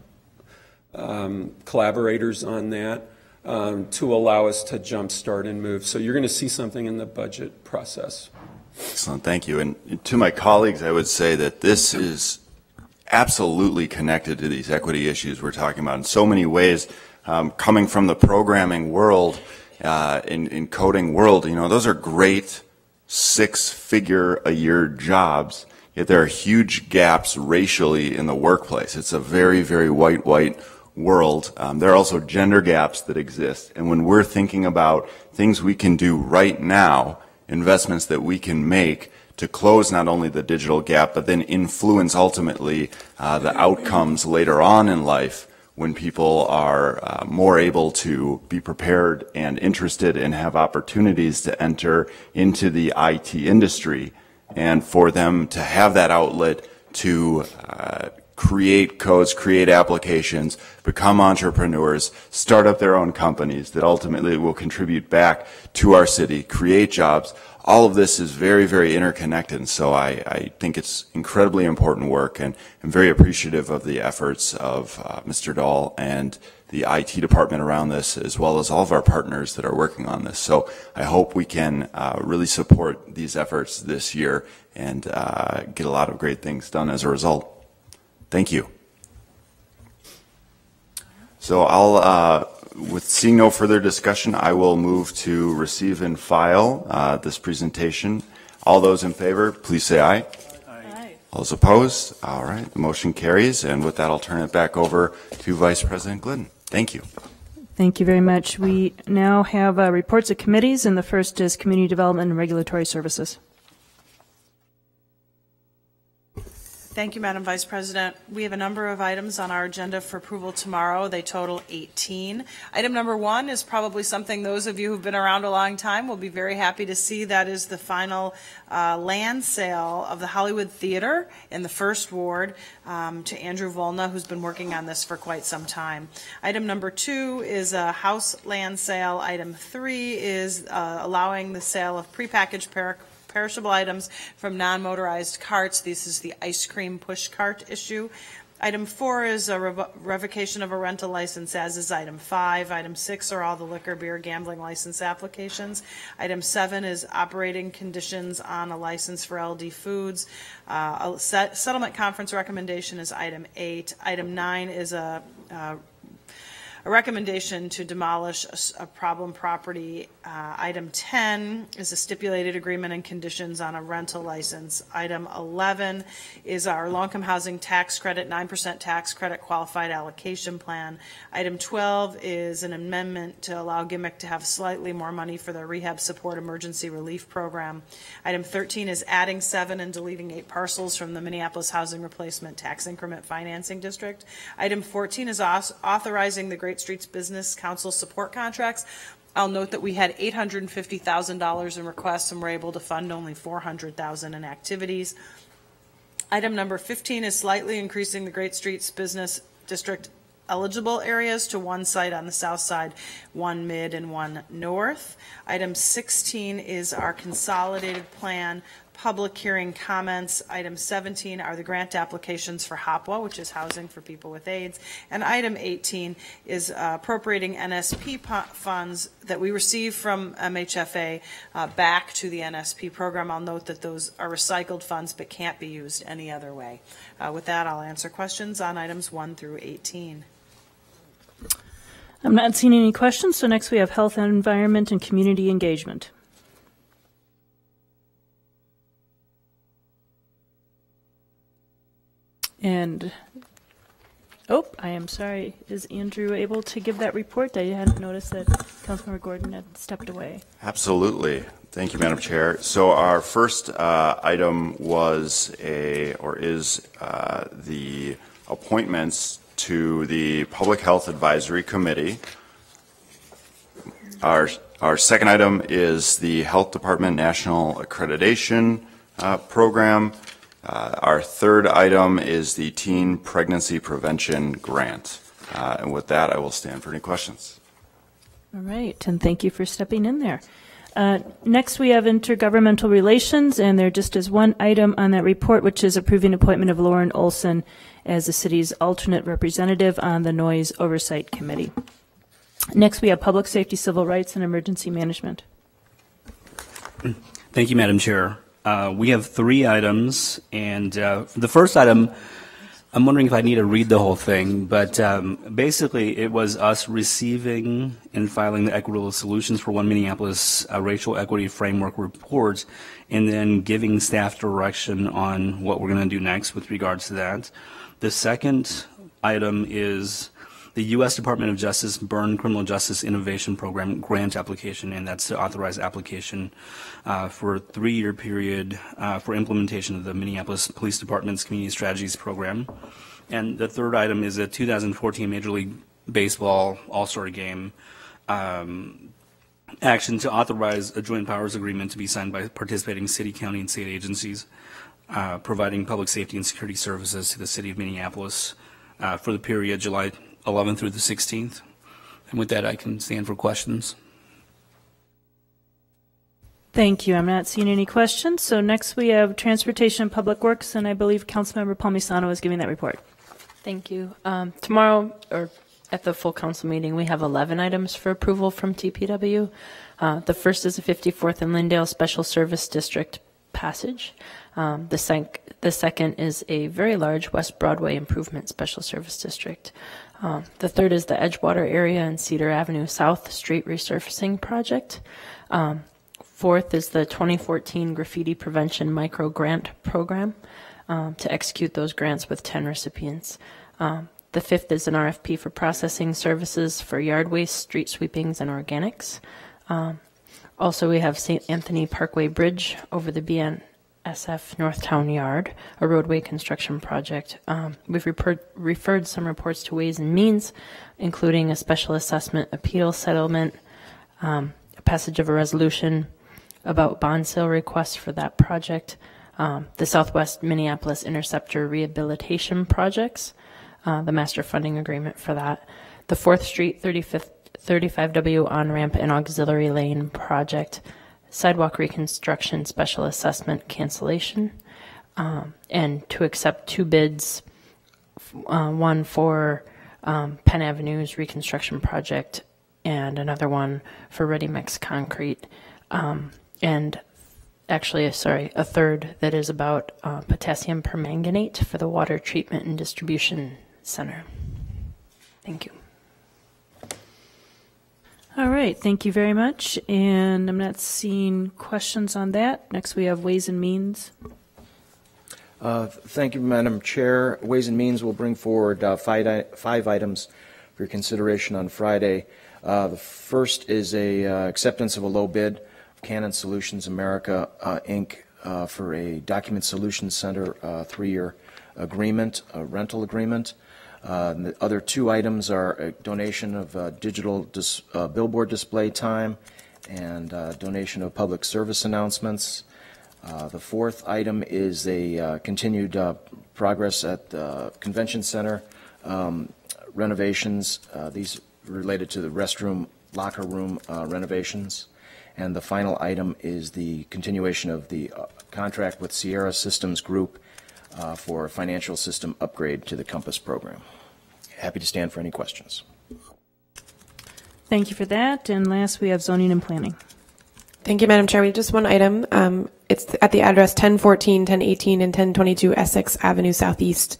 [SPEAKER 14] collaborators on that to allow us to jumpstart and move. So you're going to see something in the budget process.
[SPEAKER 13] Excellent, thank you. And to my colleagues, I would say that this is absolutely connected to these equity issues we're talking about in so many ways. Coming from the programming world, in coding world, those are great 6-figure-a-year jobs, yet there are huge gaps racially in the workplace. It's a very, very white world. There are also gender gaps that exist. And when we're thinking about things we can do right now, investments that we can make to close not only the digital gap, but then influence ultimately the outcomes later on in life when people are more able to be prepared and interested and have opportunities to enter into the IT industry, and for them to have that outlet to create codes, create applications, become entrepreneurs, start up their own companies that ultimately will contribute back to our city, create jobs. All of this is very, very interconnected, and so I think it's incredibly important work, and I'm very appreciative of the efforts of Mr. Dahl and the IT department around this, as well as all of our partners that are working on this. So I hope we can really support these efforts this year and get a lot of great things done as a result. Thank you. So with seeing no further discussion, I will move to receive and file this presentation. All those in favor, please say aye. Aye. All those opposed? All right, the motion carries. And with that, I'll turn it back over to Vice President Glidden. Thank you.
[SPEAKER 1] Thank you very much. We now have reports of committees, and the first is Community Development and Regulatory Services.
[SPEAKER 15] Thank you, Madam Vice President. We have a number of items on our agenda for approval tomorrow. They total 18. Item number 1 is probably something those of you who've been around a long time will be very happy to see. That is the final land sale of the Hollywood Theater in the First Ward to Andrew Volna, who's been working on this for quite some time. Item number 2 is a house land sale. Item 3 is allowing the sale of prepackaged perishable items from non-motorized carts. This is the ice cream push cart issue. Item 4 is a revocation of a rental license, as is item 5. Item 6 are all the liquor, beer, gambling license applications. Item 7 is operating conditions on a license for LD Foods. A settlement conference recommendation is item 8. Item 9 is a recommendation to demolish a problem property. Item 10 is a stipulated agreement and conditions on a rental license. Item 11 is our low-income housing tax credit, 9% tax credit qualified allocation plan. Item 12 is an amendment to allow GIMIC to have slightly more money for the Rehab Support Emergency Relief Program. Item 13 is adding 7 and deleting 8 parcels from the Minneapolis Housing Replacement Tax Increment Financing District. Item 14 is authorizing the Great Streets Business Council support contracts. I'll note that we had $850,000 in requests and were able to fund only $400,000 in activities. Item number 15 is slightly increasing the Great Streets Business District eligible areas to 1 site on the south side, 1 mid and 1 north. Item 16 is our consolidated plan public hearing comments. Item 17 are the grant applications for HOPWA, which is Housing for People with AIDS. And item 18 is appropriating NSP funds that we receive from MHFA back to the NSP program. I'll note that those are recycled funds but can't be used any other way. With that, I'll answer questions on items 1 through 18.
[SPEAKER 1] I'm not seeing any questions, so next we have health and environment and community engagement. And, oh, I am sorry. Is Andrew able to give that report? I hadn't noticed that Councilmember Gordon had stepped away.
[SPEAKER 13] Absolutely. Thank you, Madam Chair. So our first item was is the appointments to the Public Health Advisory Committee. Our second item is the Health Department National Accreditation Program. Our third item is the Teen Pregnancy Prevention Grant. And with that, I will stand for any questions.
[SPEAKER 1] All right, and thank you for stepping in there. Next, we have intergovernmental relations, and there just is one item on that report, which is approving appointment of Lauren Olson as the city's alternate representative on the Noise Oversight Committee. Next, we have public safety, civil rights, and emergency management.
[SPEAKER 11] Thank you, Madam Chair. We have 3 items, and the first item, I'm wondering if I need to read the whole thing, but basically it was us receiving and filing the Equitable Solutions for One Minneapolis Racial Equity Framework report, and then giving staff direction on what we're going to do next with regards to that. The second item is the U.S. Department of Justice Byrne Criminal Justice Innovation Program grant application, and that's the authorized application for a 3-year period for implementation of the Minneapolis Police Department's Community Strategies Program. And the third item is a 2014 Major League Baseball All-Star Game action to authorize a joint powers agreement to be signed by participating city, county, and state agencies providing public safety and security services to the city of Minneapolis for the period July 11th through the 16th. And with that, I can stand for questions.
[SPEAKER 1] Thank you. I'm not seeing any questions. So next we have Transportation and Public Works, and I believe Councilmember Palmisano is giving that report.
[SPEAKER 4] Thank you. Tomorrow, or at the full council meeting, we have 11 items for approval from TPW. The first is the 54th and Lyndale Special Service District passage. The second is a very large West Broadway Improvement Special Service District. The third is the Edgewater area and Cedar Avenue South Street Resurfacing Project. Fourth is the 2014 Graffiti Prevention Micro Grant Program to execute those grants with 10 recipients. The fifth is an RFP for processing services for yard waste, street sweepings, and organics. Also, we have St. Anthony Parkway Bridge over the BNSF Northtown Yard, a roadway construction project. We've referred some reports to Ways and Means, including a special assessment appeal settlement, a passage of a resolution about bond sale requests for that project, the Southwest Minneapolis Interceptor Rehabilitation Projects, the master funding agreement for that, the 4th Street 35W on-ramp and auxiliary lane project, sidewalk reconstruction special assessment cancellation, and to accept 2 bids, one for Penn Avenue's reconstruction project and another one for Ready Mix Concrete, and actually, a third that is about potassium permanganate for the Water Treatment and Distribution Center. Thank you.
[SPEAKER 1] All right, thank you very much. And I'm not seeing questions on that. Next, we have Ways and Means.
[SPEAKER 16] Thank you, Madam Chair. Ways and Means will bring forward 5 items for your consideration on Friday. The first is a acceptance of a low bid of Canon Solutions America, Inc. For a Document Solutions Center 3-year agreement, a rental agreement. The other 2 items are a donation of digital billboard display time and donation of public service announcements. The 4th item is a continued progress at the Convention Center renovations. These related to the restroom, locker room renovations. And the final item is the continuation of the contract with Sierra Systems Group for a financial system upgrade to the Compass program. Happy to stand for any questions.
[SPEAKER 1] Thank you for that. And last, we have zoning and planning.
[SPEAKER 12] Thank you, Madam Chair. We have just one item. It's at the address 1014, 1018, and 1022 Essex Avenue Southeast.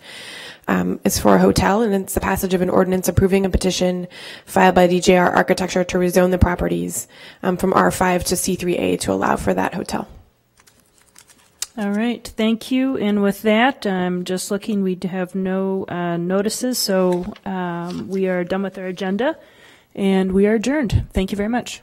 [SPEAKER 12] It's for a hotel, and it's the passage of an ordinance approving a petition filed by DJR Architecture to rezone the properties from R5 to C3A to allow for that hotel.
[SPEAKER 1] All right, thank you. And with that, I'm just looking, we have no notices, so we are done with our agenda, and we are adjourned. Thank you very much.